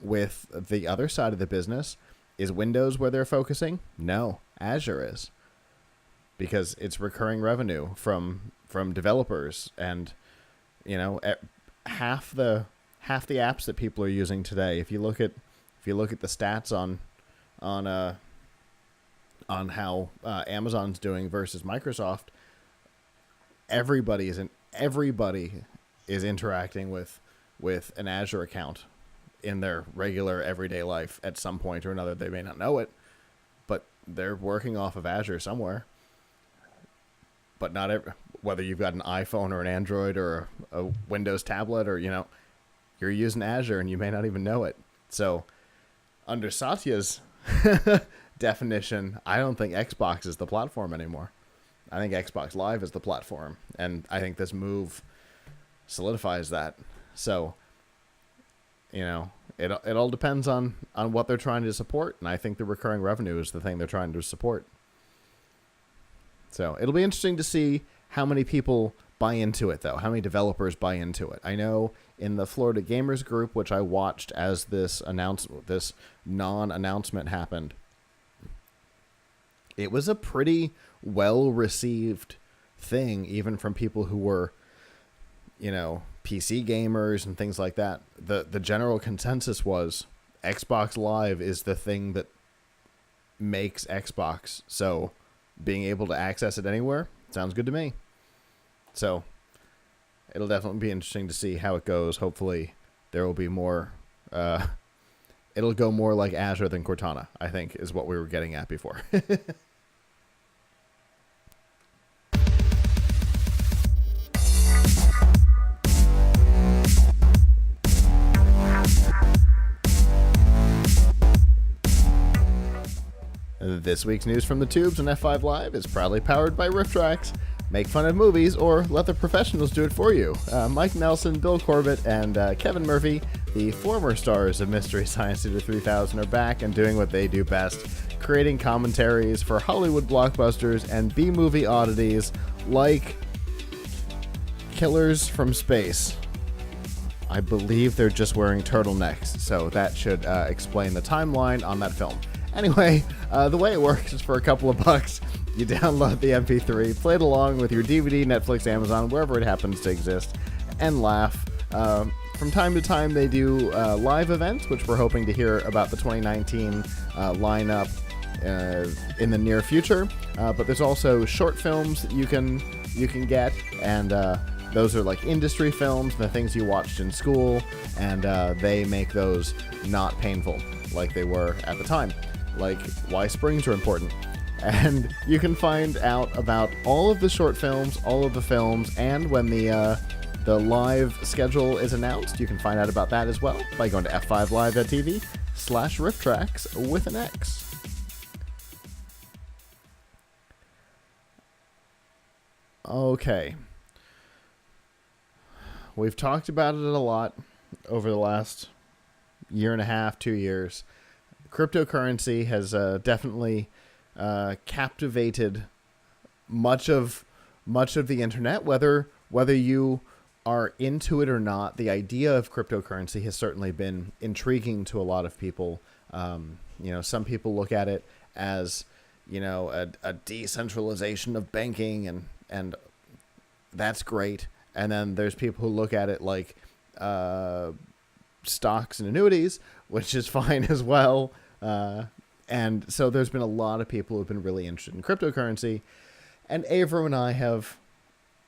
the other side of the business. Is Windows where they're focusing? No, Azure is, because it's recurring revenue from developers, and half the apps that people are using today. If you look at the stats on how Amazon's doing versus Microsoft, everybody is interacting with an Azure account in their regular everyday life at some point or another. They may not know it, but they're working off of Azure somewhere. But not whether you've got an iPhone or an Android or a Windows tablet, or you're using Azure and you may not even know it. So under Satya's definition, I don't think Xbox is the platform anymore. I think Xbox Live is the platform, and I think this move solidifies that. So it all depends on what they're trying to support, and I think the recurring revenue is the thing they're trying to support. So it'll be interesting to see how many people buy into it, though. How many developers buy into it? I know in the Florida Gamers group, which I watched as this non-announcement happened, it was a pretty well-received thing, even from people who were, PC gamers and things like that. The general consensus was Xbox Live is the thing that makes Xbox. So being able to access it anywhere sounds good to me. So it'll definitely be interesting to see how it goes. Hopefully there will be more. It'll go more like Azure than Cortana, I think, is what we were getting at before. This week's news from the tubes on F5 Live is proudly powered by RiffTrax. Make fun of movies or let the professionals do it for you. Mike Nelson, Bill Corbett, and Kevin Murphy, the former stars of Mystery Science Theater 3000, are back and doing what they do best, creating commentaries for Hollywood blockbusters and B-movie oddities like Killers from Space. I believe they're just wearing turtlenecks, so that should explain the timeline on that film. Anyway, the way it works is for a couple of bucks, you download the MP3, play it along with your DVD, Netflix, Amazon, wherever it happens to exist, and laugh. From time to time, they do live events, which we're hoping to hear about the 2019 lineup in the near future. But there's also short films that you can get, and those are like industry films, the things you watched in school, and they make those not painful like they were at the time, like why springs are important. And you can find out about all of the short films, all of the films, and when the live schedule is announced, you can find out about that as well by going to f5live.tv/rifftracks with an X. Okay. We've talked about it a lot over the last year and a half, 2 years. Cryptocurrency has definitely captivated much of the internet. Whether you are into it or not, the idea of cryptocurrency has certainly been intriguing to a lot of people. Some people look at it as, a decentralization of banking, and that's great. And then there's people who look at it like stocks and annuities, which is fine as well. And so there's been a lot of people who've been really interested in cryptocurrency. And Avram and I have,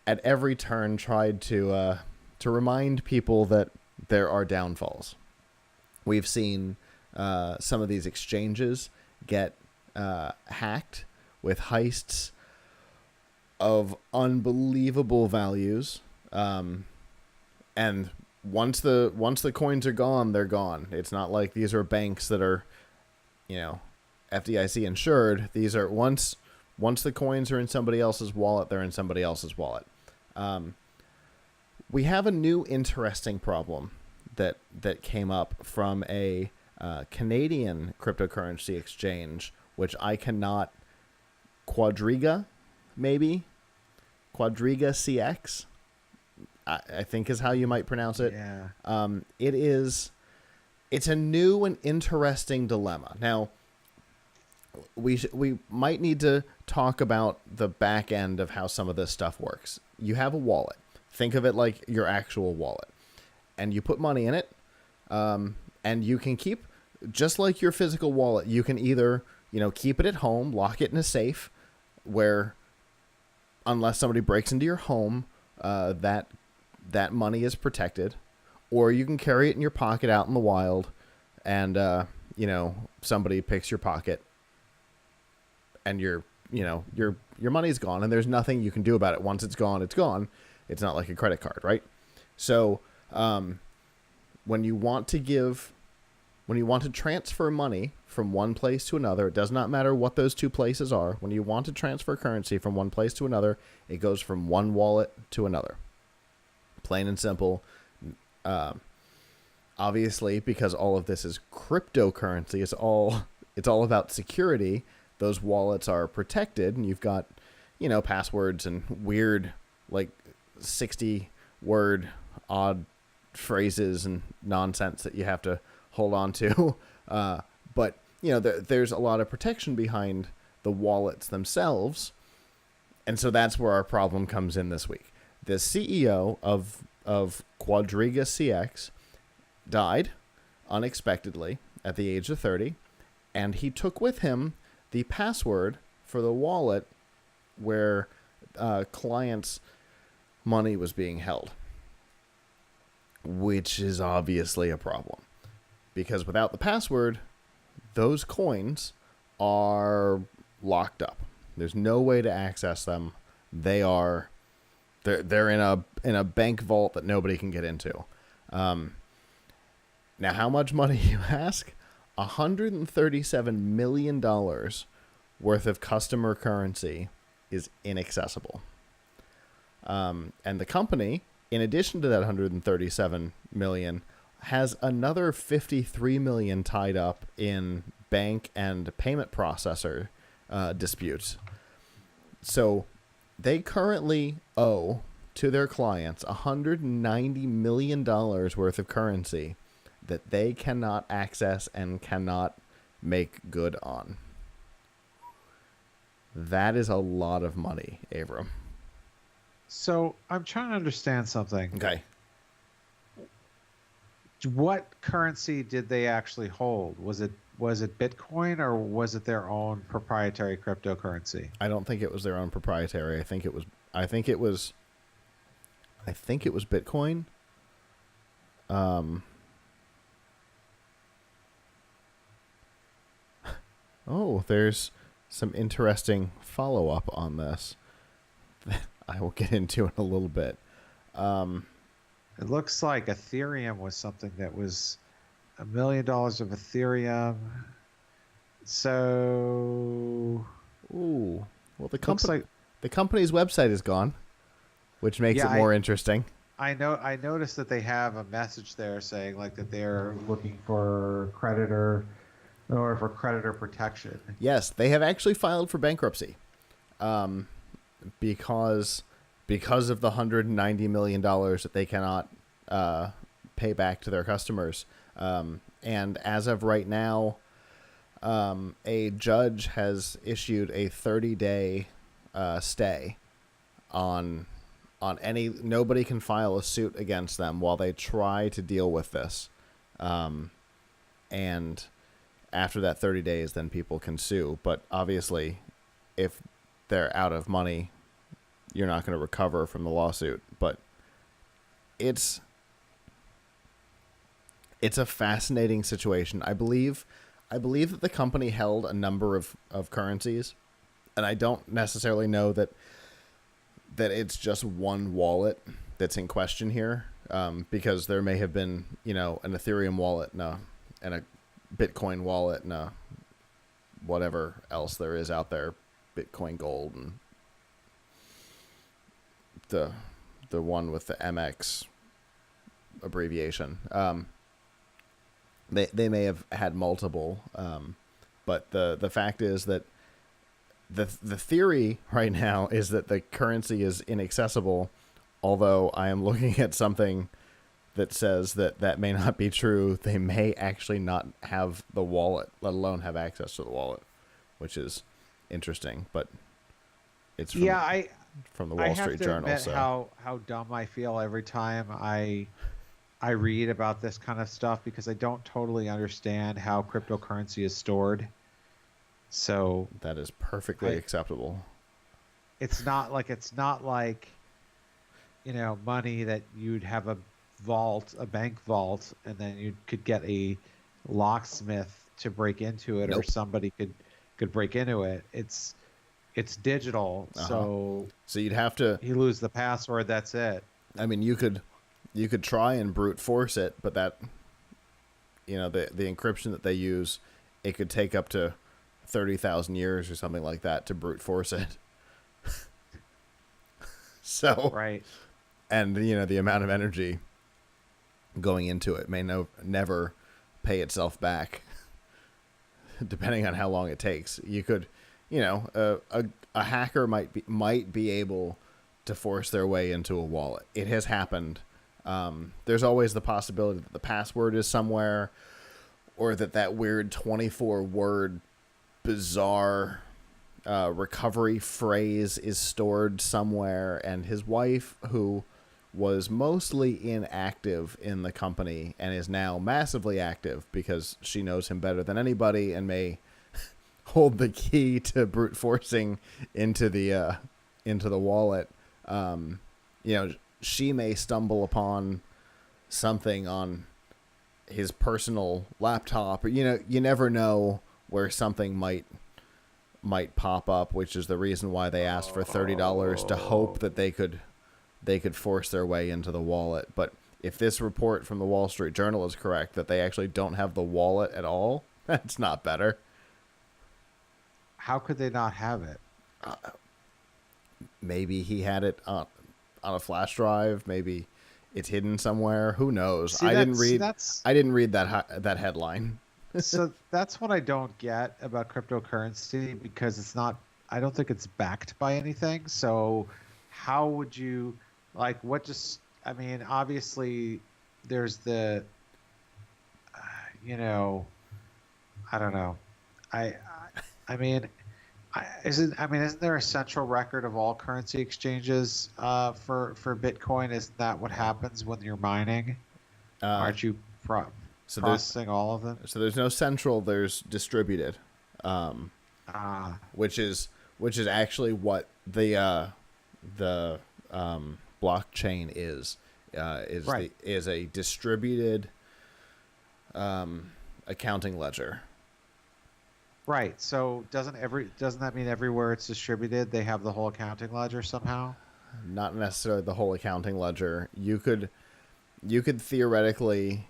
at every turn, tried to remind people that there are downfalls. We've seen some of these exchanges get hacked with heists of unbelievable values. And once the coins are gone, they're gone. It's not like these are banks that are, FDIC insured. These are once the coins are in somebody else's wallet, they're in somebody else's wallet. We have a new interesting problem that came up from a Canadian cryptocurrency exchange, which I cannot. Quadriga CX, I think is how you might pronounce it. Yeah. It's a new and interesting dilemma. Now, we might need to talk about the back end of how some of this stuff works. You have a wallet. Think of it like your actual wallet. And you put money in it. And you can keep, just like your physical wallet, you can either, keep it at home, lock it in a safe, where unless somebody breaks into your home, that money is protected, or you can carry it in your pocket out in the wild, and somebody picks your pocket, and your money's gone, and there's nothing you can do about it. Once it's gone, it's gone. It's not like a credit card, right? So when you want to transfer money from one place to another, it does not matter what those two places are. When you want to transfer currency from one place to another, it goes from one wallet to another. Plain and simple. Obviously, because all of this is cryptocurrency, it's all about security. Those wallets are protected, and you've got, passwords and weird, like 60-word odd phrases and nonsense that you have to hold on to. But there's a lot of protection behind the wallets themselves. And so that's where our problem comes in this week. The CEO of Quadriga CX died unexpectedly at the age of 30. And he took with him the password for the wallet where clients' money was being held, which is obviously a problem. Because without the password, those coins are locked up. There's no way to access them. They're in a bank vault that nobody can get into. Now, how much money, you ask? $137 million worth of customer currency is inaccessible. And the company, in addition to that $137 million, has another $53 million tied up in bank and payment processor disputes. So they currently owe to their clients $190 million worth of currency that they cannot access and cannot make good on. That is a lot of money, Avram. So I'm trying to understand something. Okay. What currency did they actually hold? Was it Bitcoin, or was it their own proprietary cryptocurrency? I don't think it was their own proprietary. I think it was Bitcoin. Oh, there's some interesting follow-up on this that I will get into in a little bit. It looks like Ethereum was something that was $1 million of Ethereum. So, well, the company's website is gone, which makes it more interesting. I noticed that they have a message there saying like that they're looking for creditor or for creditor protection. Yes, they have actually filed for bankruptcy, because of the $190 million that they cannot pay back to their customers. And as of right now, a judge has issued a 30-day stay on any. Nobody can file a suit against them while they try to deal with this, and after that 30 days, then people can sue. But obviously, if they're out of money, you're not going to recover from the lawsuit. But it's a fascinating situation. I believe that the company held a number of currencies, and I don't necessarily know that it's just one wallet that's in question here, because there may have been, an Ethereum wallet and a Bitcoin wallet and whatever else there is out there, Bitcoin Gold, and the one with the MX abbreviation. They may have had multiple, but the fact is that the theory right now is that the currency is inaccessible, although I am looking at something that says that may not be true. They may actually not have the wallet, let alone have access to the wallet, which is interesting. But it's from the Wall Street Journal. So how dumb I feel every time I read about this kind of stuff, because I don't totally understand how cryptocurrency is stored. So that is perfectly acceptable. It's not like money that you'd have a bank vault, and then you could get a locksmith to break into it. Nope. Or somebody could break into it. It's digital. So you'd have to, you lose the password, that's it. I mean, you could try and brute force it, but that, the encryption that they use, it could take up to 30,000 years or something like that to brute force it. So, right. And the amount of energy going into it may never pay itself back, depending on how long it takes. You could, a hacker might be able to force their way into a wallet. It has happened. There's always the possibility that the password is somewhere, or that weird 24-word bizarre recovery phrase is stored somewhere. And his wife, who was mostly inactive in the company and is now massively active because she knows him better than anybody and may hold the key to brute forcing into the wallet. She may stumble upon something on his personal laptop, or you never know where something might pop up, which is the reason why they asked for $30 to hope that they could force their way into the wallet. But if this report from the Wall Street Journal is correct, that they actually don't have the wallet at all, that's not better. How could they not have it? Maybe he had it on a flash drive. Maybe it's hidden somewhere. Who knows? I didn't read that headline. So that's what I don't get about cryptocurrency, because I don't think it's backed by anything. So how would you, obviously there's the, I don't know. Isn't there a central record of all currency exchanges for Bitcoin? Isn't that what happens when you're mining? Aren't you processing all of them? So there's no central. There's distributed, which is actually what the blockchain is a distributed accounting ledger. Right. So doesn't that mean everywhere it's distributed, they have the whole accounting ledger somehow? Not necessarily the whole accounting ledger. You could theoretically.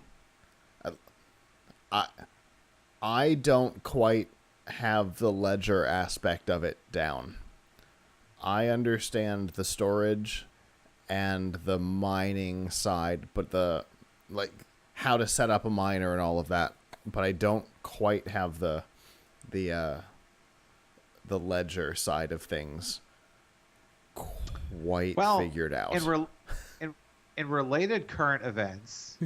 I don't quite have the ledger aspect of it down. I understand the storage and the mining side, but how to set up a miner and all of that. But I don't quite have the ledger side of things quite figured out. In related current events,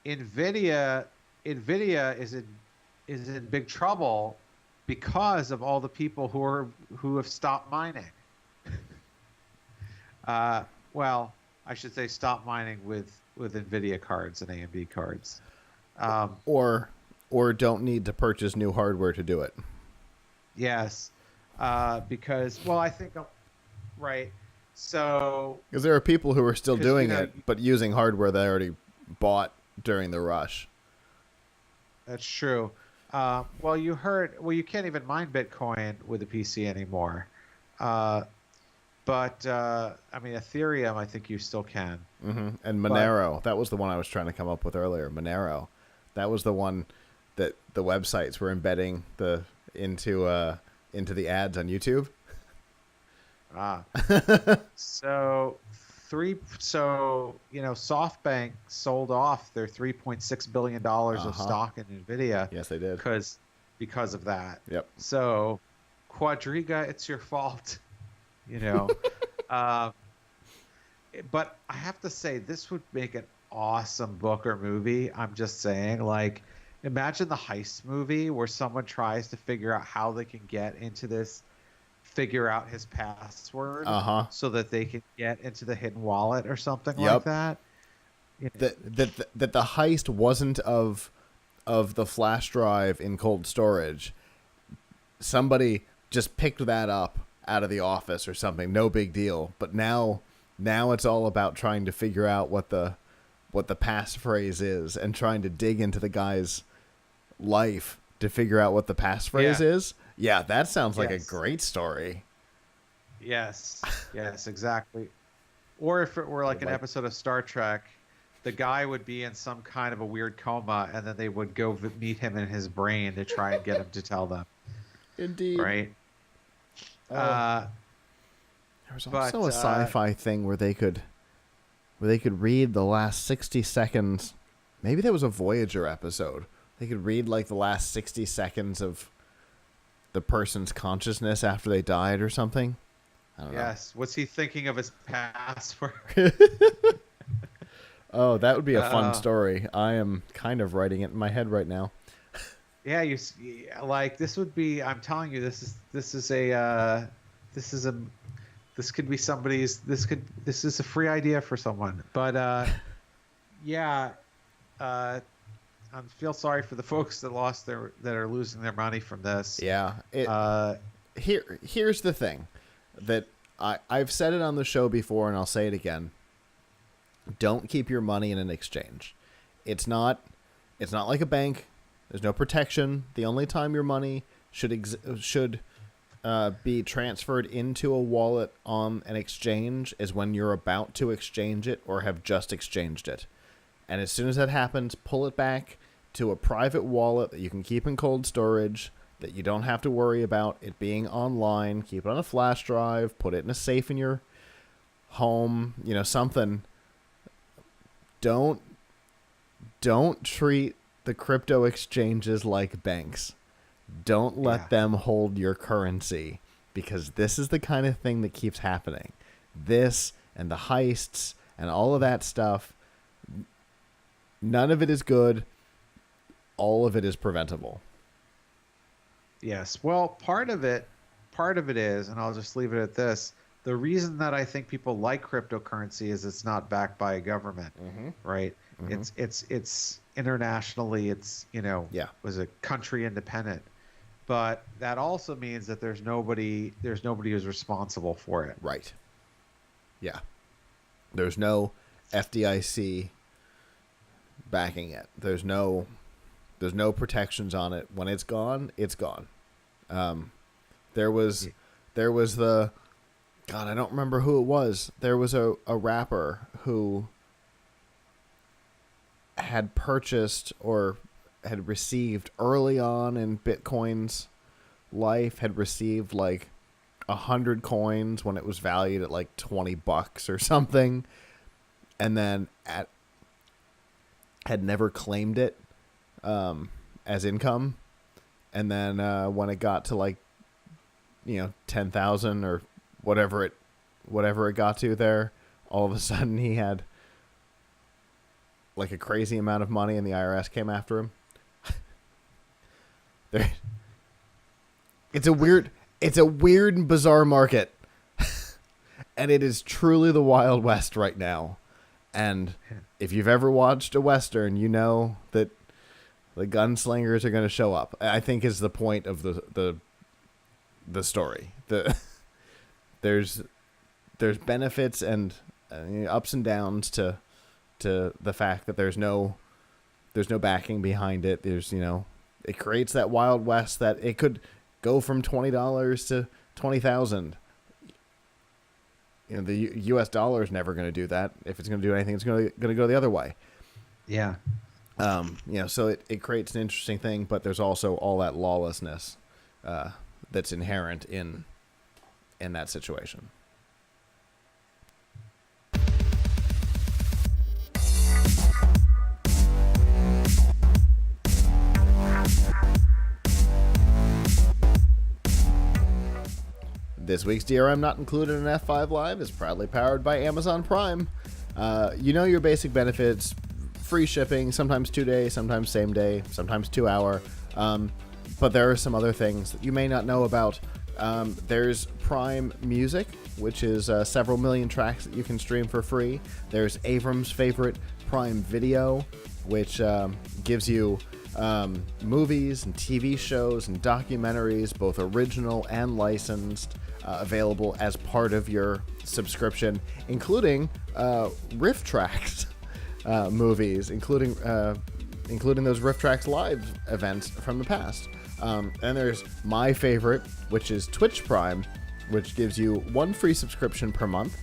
Nvidia is is in big trouble because of all the people who have stopped mining. Well, I should say stop mining with NVIDIA cards and AMD cards. Or don't need to purchase new hardware to do it. Yes, because, well, I think, right. So because there are people who are still doing it, but using hardware they already bought during the rush. That's true. Well, you can't even mine Bitcoin with a PC anymore. But I mean, Ethereum, I think you still can. Mm-hmm. And Monero, that was the one I was trying to come up with earlier. Monero, that was the one that the websites were embedding into the ads on YouTube. So SoftBank sold off their $3.6 billion of stock in NVIDIA. Yes, they did. Because of that. Yep. So, Quadriga, it's your fault. But I have to say, this would make an awesome book or movie. I'm just saying, like, imagine the heist movie where someone tries to figure out how they can get into this, figure out his password so that they can get into the hidden wallet or something like that. That the heist wasn't of the flash drive in cold storage. Somebody just picked that up out of the office or something. No big deal. But now it's all about trying to figure out what the passphrase is and trying to dig into the guy's life to figure out what the passphrase is. Yeah, that sounds like a great story. Yes, exactly. Or if it were like an episode of Star Trek, the guy would be in some kind of a weird coma, and then they would go meet him in his brain to try and get him to tell them. Indeed. Right? There was also a sci-fi thing where they could read the last 60 seconds. Maybe there was a Voyager episode. They could read like the last 60 seconds of the person's consciousness after they died or something. I don't know. Yes. What's he thinking of his password? Oh, that would be a fun story. I am kind of writing it in my head right now. Yeah, like this would be. I'm telling you, this could be somebody's. This is a free idea for someone. But yeah, I feel sorry for the folks that are losing their money from this. Yeah. Here's the thing that I've said it on the show before, and I'll say it again. Don't keep your money in an exchange. It's not like a bank. There's no protection. The only time your money should be transferred into a wallet on an exchange is when you're about to exchange it or have just exchanged it. And as soon as that happens, pull it back to a private wallet that you can keep in cold storage, that you don't have to worry about it being online. Keep it on a flash drive. Put it in a safe in your home. Something. Don't treat the crypto exchanges like banks. Don't let them hold your currency, because this is the kind of thing that keeps happening. This and the heists and all of that stuff, none of it is good. All of it is preventable. Yes. Well, part of it is, and I'll just leave it at this, the reason that I think people like cryptocurrency is it's not backed by a government, right? Mm-hmm. It's internationally, was a country independent, but that also means that there's nobody who's responsible for it. Right. Yeah. There's no FDIC backing it. There's no protections on it. When it's gone, it's gone. There was the, God, I don't remember who it was. There was a rapper who had purchased or had received early on in Bitcoin's life, had received like 100 coins when it was valued at like $20 or something, and then had never claimed it as income, and then when it got to like 10,000 or whatever it got to there, all of a sudden he had like a crazy amount of money and the IRS came after him. It's a weird and bizarre market. And it is truly the Wild West right now. And if you've ever watched a Western, you know that the gunslingers are going to show up. I think is the point of the story. There's benefits and ups and downs to the fact that there's no backing behind it. It creates that Wild West that it could go from $20 to $20,000. The U.S. dollar is never going to do that. If it's going to do anything, it's going to go the other way. Yeah. So it creates an interesting thing, but there's also all that lawlessness that's inherent in that situation. This week's DRM not included in F5 Live is proudly powered by Amazon Prime. Your basic benefits: free shipping, sometimes 2-day, sometimes same day, sometimes 2-hour. But there are some other things that you may not know about. There's Prime Music, which is several million tracks that you can stream for free. There's Avram's favorite, Prime Video, which gives you movies and TV shows and documentaries, both original and licensed, available as part of your subscription, including Riff Tracks movies, including those Riff Tracks live events from the past. And there's my favorite, which is Twitch Prime, which gives you one free subscription per month,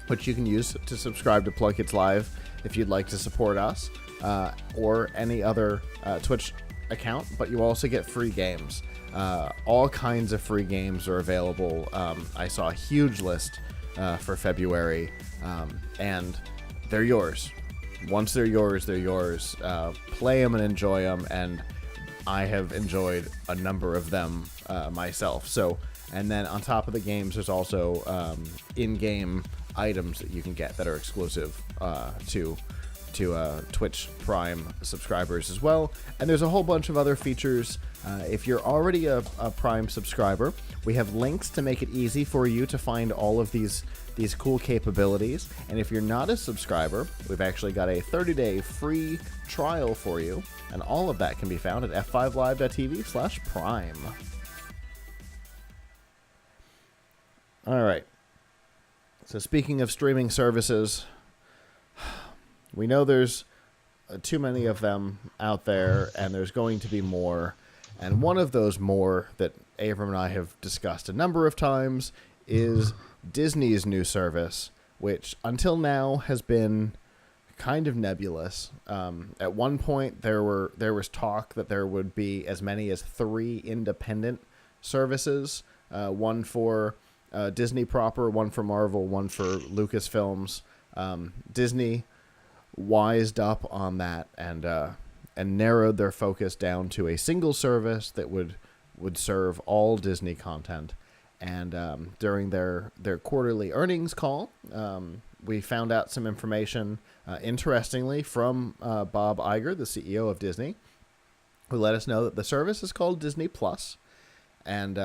which you can use to subscribe to PLUGHITZ Live if you'd like to support us, or any other Twitch account, but you also get free games. All kinds of free games are available. I saw a huge list for February, and they're yours. Once they're yours, they're yours. Play them and enjoy them, and I have enjoyed a number of them myself. So, and then on top of the games, there's also in-game items that you can get that are exclusive to Twitch Prime subscribers as well. And there's a whole bunch of other features. If you're already a Prime subscriber, we have links to make it easy for you to find all of these cool capabilities. And if you're not a subscriber, we've actually got a 30-day free trial for you. And all of that can be found at f5live.tv/prime. All right. So speaking of streaming services, we know there's too many of them out there, and there's going to be more. And one of those more that Avram and I have discussed a number of times is Disney's new service, which until now has been kind of nebulous. At one point, there was talk that there would be as many as 3 independent services, one for Disney proper, one for Marvel, one for Lucasfilms. Disney wised up on that and narrowed their focus down to a single service that would serve all Disney content. And during their quarterly earnings call, we found out some information, interestingly, from Bob Iger, the CEO of Disney, who let us know that the service is called Disney Plus. And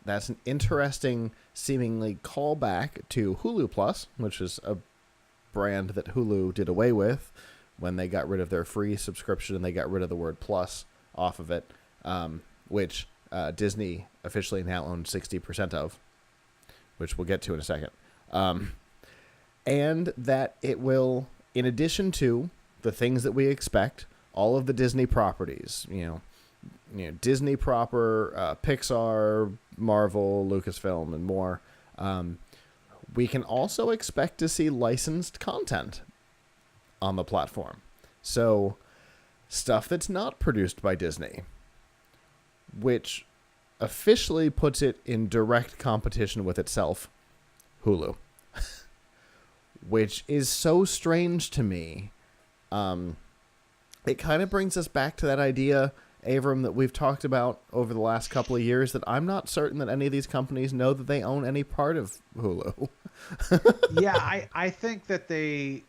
that's an interesting, seemingly callback to Hulu Plus, which is a brand that Hulu did away with when they got rid of their free subscription and they got rid of the word plus off of it, which Disney officially now owns 60% of, which we'll get to in a second. And that it will, in addition to the things that we expect, all of the Disney properties, Disney proper, Pixar, Marvel, Lucasfilm, and more, we can also expect to see licensed content on the platform. So, stuff that's not produced by Disney, which officially puts it in direct competition with itself, Hulu, which is so strange to me. It kind of brings us back to that idea, Avram, that we've talked about over the last couple of years, that I'm not certain that any of these companies know that they own any part of Hulu. Yeah, I think they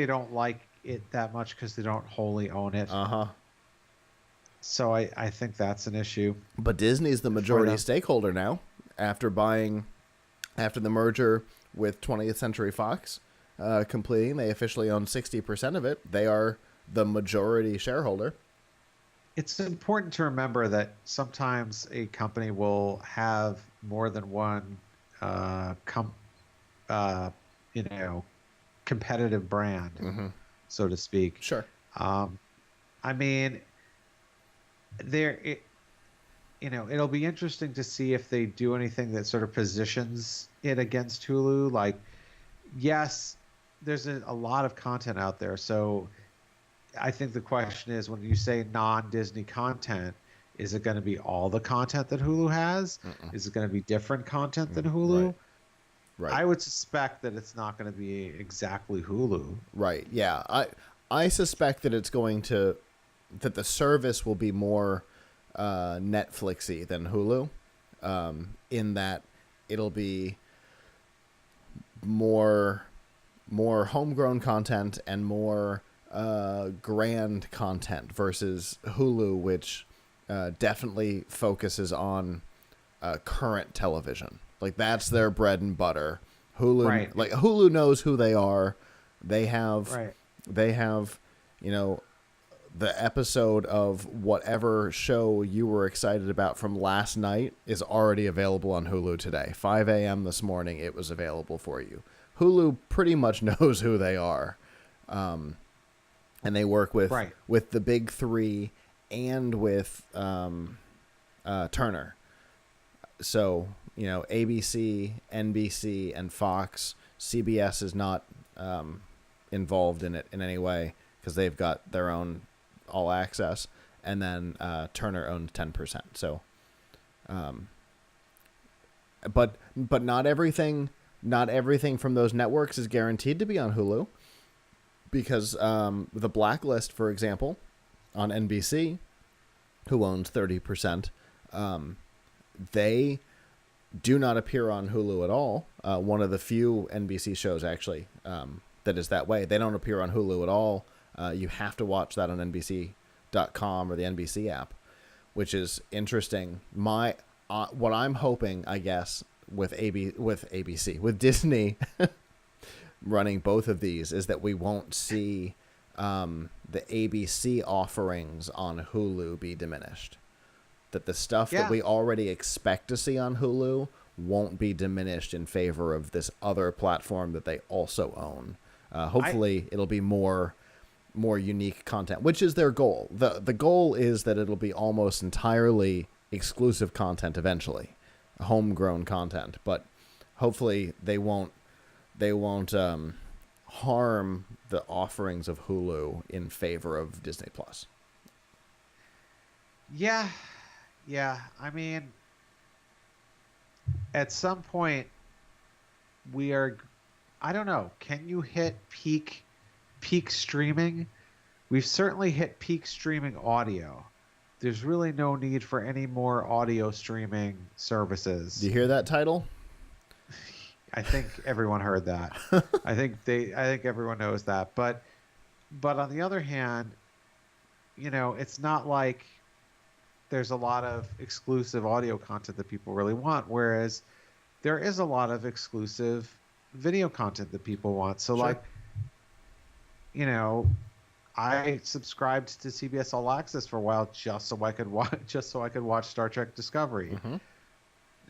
don't like it that much because they don't wholly own it. Uh-huh. So I think that's an issue. But Disney's the majority stakeholder now after the merger with 20th Century Fox completing. They officially own 60% of it. They are the majority shareholder. It's important to remember that sometimes a company will have more than one, you know, competitive brand, so to speak. Sure. I mean, it'll be interesting to see if they do anything that sort of positions it against Hulu. Like, yes, there's a lot of content out there. So I think the question is, when you say non-Disney content, is it going to be all the content that Hulu has? Is it going to be different content than Hulu? Right. I would suspect that it's not going to be exactly Hulu. Right. Yeah. I suspect that that the service will be more Netflixy than Hulu, in that it'll be more homegrown content and more grand content versus Hulu, which definitely focuses on current television. Like, that's their bread and butter. Hulu knows who they are. They have the episode of whatever show you were excited about from last night is already available on Hulu today. 5 a.m. this morning, it was available for you. Hulu pretty much knows who they are. And they work with the big three and with Turner. So, ABC, NBC, and Fox. CBS is not involved in it in any way because they've got their own all access, and then Turner owns 10%. So, but not everything from those networks is guaranteed to be on Hulu, because the Blacklist, for example, on NBC, who owns 30%, they do not appear on Hulu at all. One of the few NBC shows, actually, that is that way. They don't appear on Hulu at all. You have to watch that on NBC.com or the NBC app, which is interesting. What I'm hoping, I guess, with Disney running both of these, is that we won't see the ABC offerings on Hulu be diminished. That the stuff that we already expect to see on Hulu won't be diminished in favor of this other platform that they also own. Hopefully, it'll be more unique content, which is their goal. The goal is that it'll be almost entirely exclusive content eventually, homegrown content. But hopefully, they won't harm the offerings of Hulu in favor of Disney Plus. Yeah. I mean, at some point, I don't know. Can you hit peak streaming? We've certainly hit peak streaming audio. There's really no need for any more audio streaming services. Do you hear that title? I think everyone heard that. I think everyone knows that. But on the other hand, it's not like there's a lot of exclusive audio content that people really want, whereas there is a lot of exclusive video content that people want. So, sure. I subscribed to CBS All Access for a while just so I could watch Star Trek Discovery. Mm-hmm.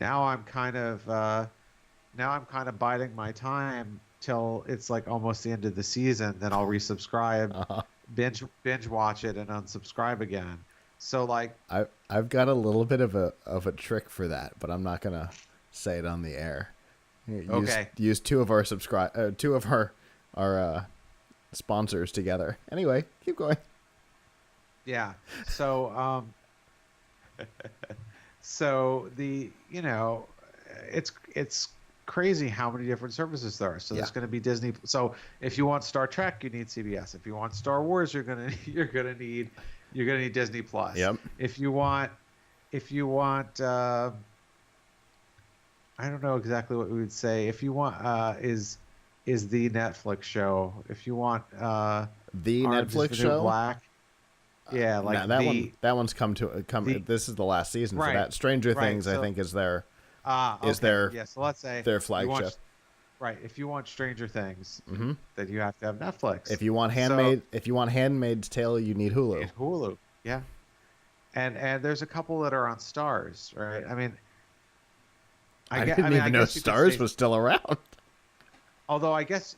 Now I'm kind of biding my time till it's like almost the end of the season. Then I'll resubscribe, binge watch it, and unsubscribe again. So I've got a little bit of a trick for that, but I'm not gonna say it on the air. Use two of our our sponsors together. Anyway, keep going. Yeah. So so it's crazy how many different services there are. So there's going to be Disney. So if you want Star Trek, you need CBS. If you want Star Wars, you're gonna need Disney Plus. Yep. If you want I don't know exactly what we would say. If you want is the Netflix show. If you want the Netflix show, Black. Yeah, like no, that one's come. This is the last season for that. Stranger Things, I think, is their yeah. So let's say their flagship. If you want Stranger Things, Mm-hmm. then you have to have Netflix. If you want Handmaid's Tale, you need Hulu. Hulu, yeah. And there's a couple that are on Stars, right? I mean, I didn't even know Stars was still around. Although I guess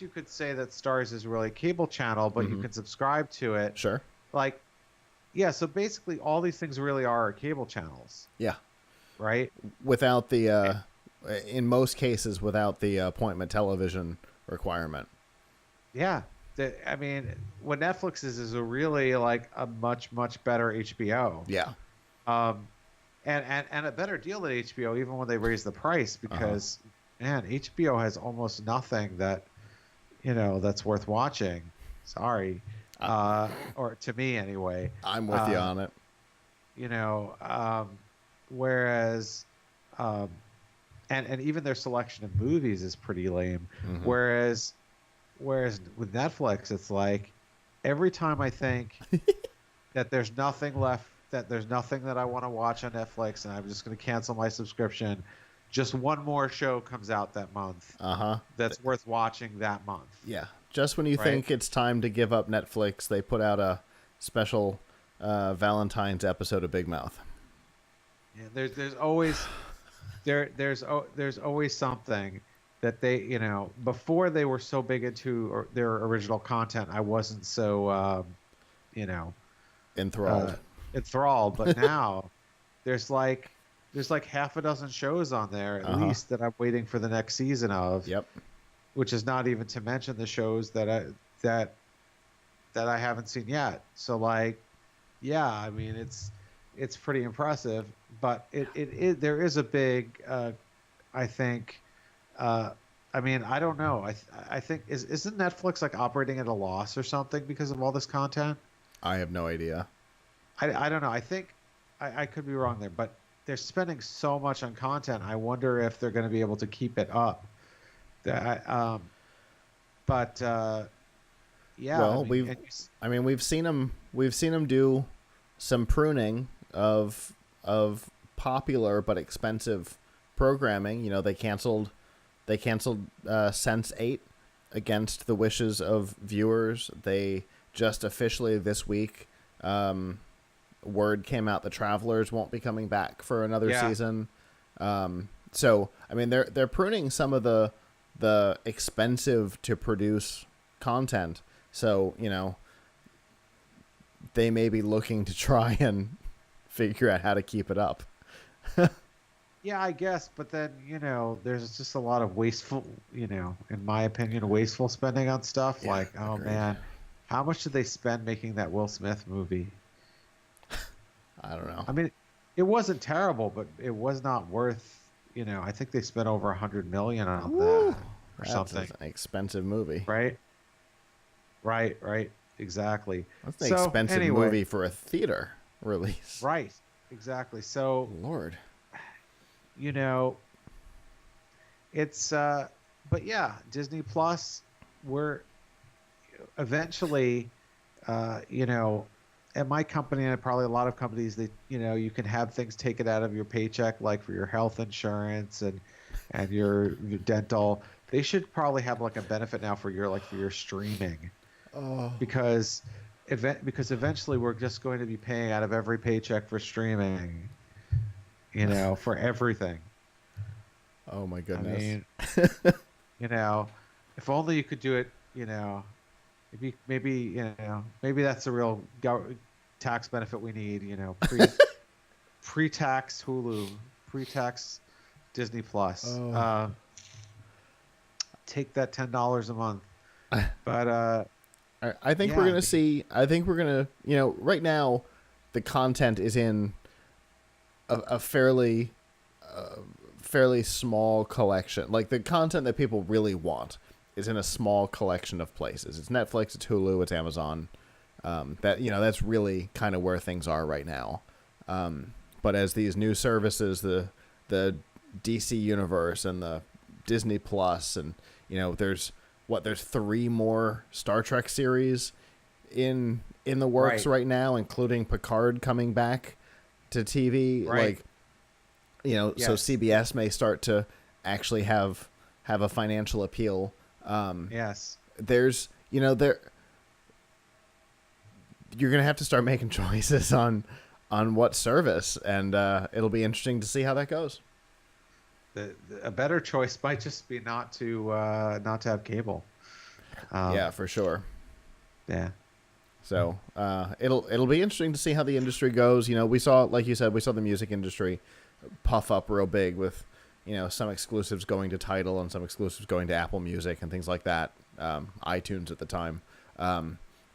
you could say that Stars is really a cable channel, but you can subscribe to it. Sure. Like, yeah. So basically, all these things really are cable channels. Yeah. Right. Without the, in most cases, without the appointment television requirement. Yeah. I mean, what Netflix is a really like a much better HBO. Yeah. And a better deal than HBO, even when they raise the price, because man, HBO has almost nothing that, that's worth watching. Sorry, or to me anyway. I'm with you on it. Whereas, and even their selection of movies is pretty lame. Mm-hmm. Whereas with Netflix, it's like every time I think that there's nothing left, that there's nothing that I want to watch on Netflix, and I'm just going to cancel my subscription, just one more show comes out that month. That's worth watching that month. Yeah. Just when you think it's time to give up Netflix, they put out a special Valentine's episode of Big Mouth. Yeah, there's always there's always something that they, before they were so big into their original content, I wasn't so enthralled, but now there's like half a dozen shows on there at least that I'm waiting for the next season of. Yep. Which is not even to mention the shows that I haven't seen yet. So like, yeah, I mean it's pretty impressive, but it there is a big I think I mean, I don't know. I think isn't Netflix like operating at a loss or something because of all this content? I have no idea. I don't know. I think I could be wrong there, but they're spending so much on content. I wonder if they're going to be able to keep it up. Yeah. Well, we've seen them do some pruning of popular but expensive programming. They canceled Sense8 against the wishes of viewers. They just officially this week. Word came out the Travelers won't be coming back for another season. So I mean they're pruning some of the expensive to produce content. So, they may be looking to try and figure out how to keep it up. Yeah, I guess, but then, there's just a lot of wasteful, in my opinion, wasteful spending on stuff. Yeah, like, oh agreed. Man, how much did they spend making that Will Smith movie? I don't know. I mean, it wasn't terrible, but it was not worth, I think they spent over $100 million on that or that's something. An expensive movie. Right. Exactly. That's an expensive movie for a theater release. Right. Exactly. So, Lord. It's but yeah, Disney Plus, we're eventually at my company and probably a lot of companies, that you can have things taken out of your paycheck, like for your health insurance and your dental. They should probably have like a benefit now for your streaming. Because eventually we're just going to be paying out of every paycheck for streaming, for everything. Oh my goodness. I mean, if only you could do it, maybe that's a real tax benefit we need, pre-tax Hulu, pre-tax Disney Plus. Take that $10 a month. But I think we're gonna see. I think we're gonna. Right now, the content is in a fairly small collection. Like the content that people really want is in a small collection of places. It's Netflix, it's Hulu, it's Amazon. That's really kind of where things are right now. But as these new services, the DC Universe and the Disney Plus, and there's 3 more Star Trek series. in the works right now, including Picard coming back to TV. Right. Like, so CBS may start to actually have a financial appeal. Yes. There's, you're going to have to start making choices on what service, and it'll be interesting to see how that goes. A better choice might just be not to have cable. Yeah, for sure. Yeah. So it'll be interesting to see how the industry goes. We saw, like you said, the music industry puff up real big with, some exclusives going to Tidal and some exclusives going to Apple Music and things like that. iTunes at the time.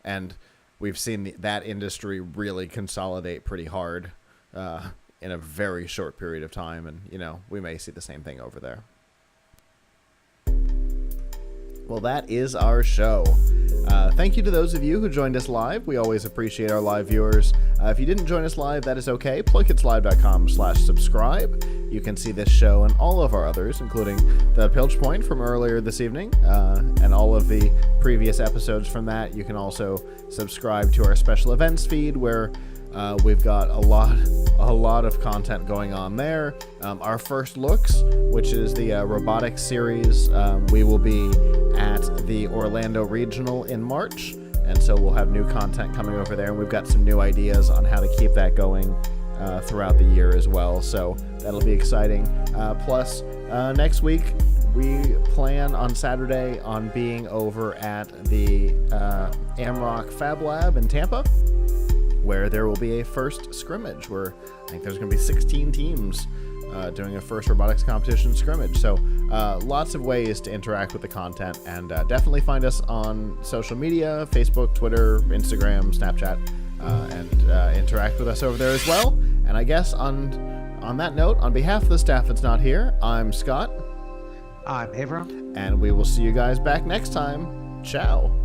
And we've seen that industry really consolidate pretty hard in a very short period of time. And, we may see the same thing over there. Well, that is our show. Thank you to those of you who joined us live. We always appreciate our live viewers. If you didn't join us live, that is okay. PLUGHITZlive.com/subscribe. You can see this show and all of our others, including the Piltch Point from earlier this evening, and all of the previous episodes from that. You can also subscribe to our special events feed, where we've got a lot of content going on there. Our first looks, which is the robotics series, we will be at the Orlando Regional in March, and so we'll have new content coming over there, and we've got some new ideas on how to keep that going throughout the year as well, so that'll be exciting. Plus, next week we plan on Saturday on being over at the Amrock Fab Lab in Tampa, where there will be a first scrimmage, where I think there's going to be 16 teams doing a first robotics competition scrimmage. So lots of ways to interact with the content, and definitely find us on social media, Facebook, Twitter, Instagram, Snapchat, and interact with us over there as well. And I guess on that note, on behalf of the staff that's not here, I'm Scott. I'm Avram. And we will see you guys back next time. Ciao.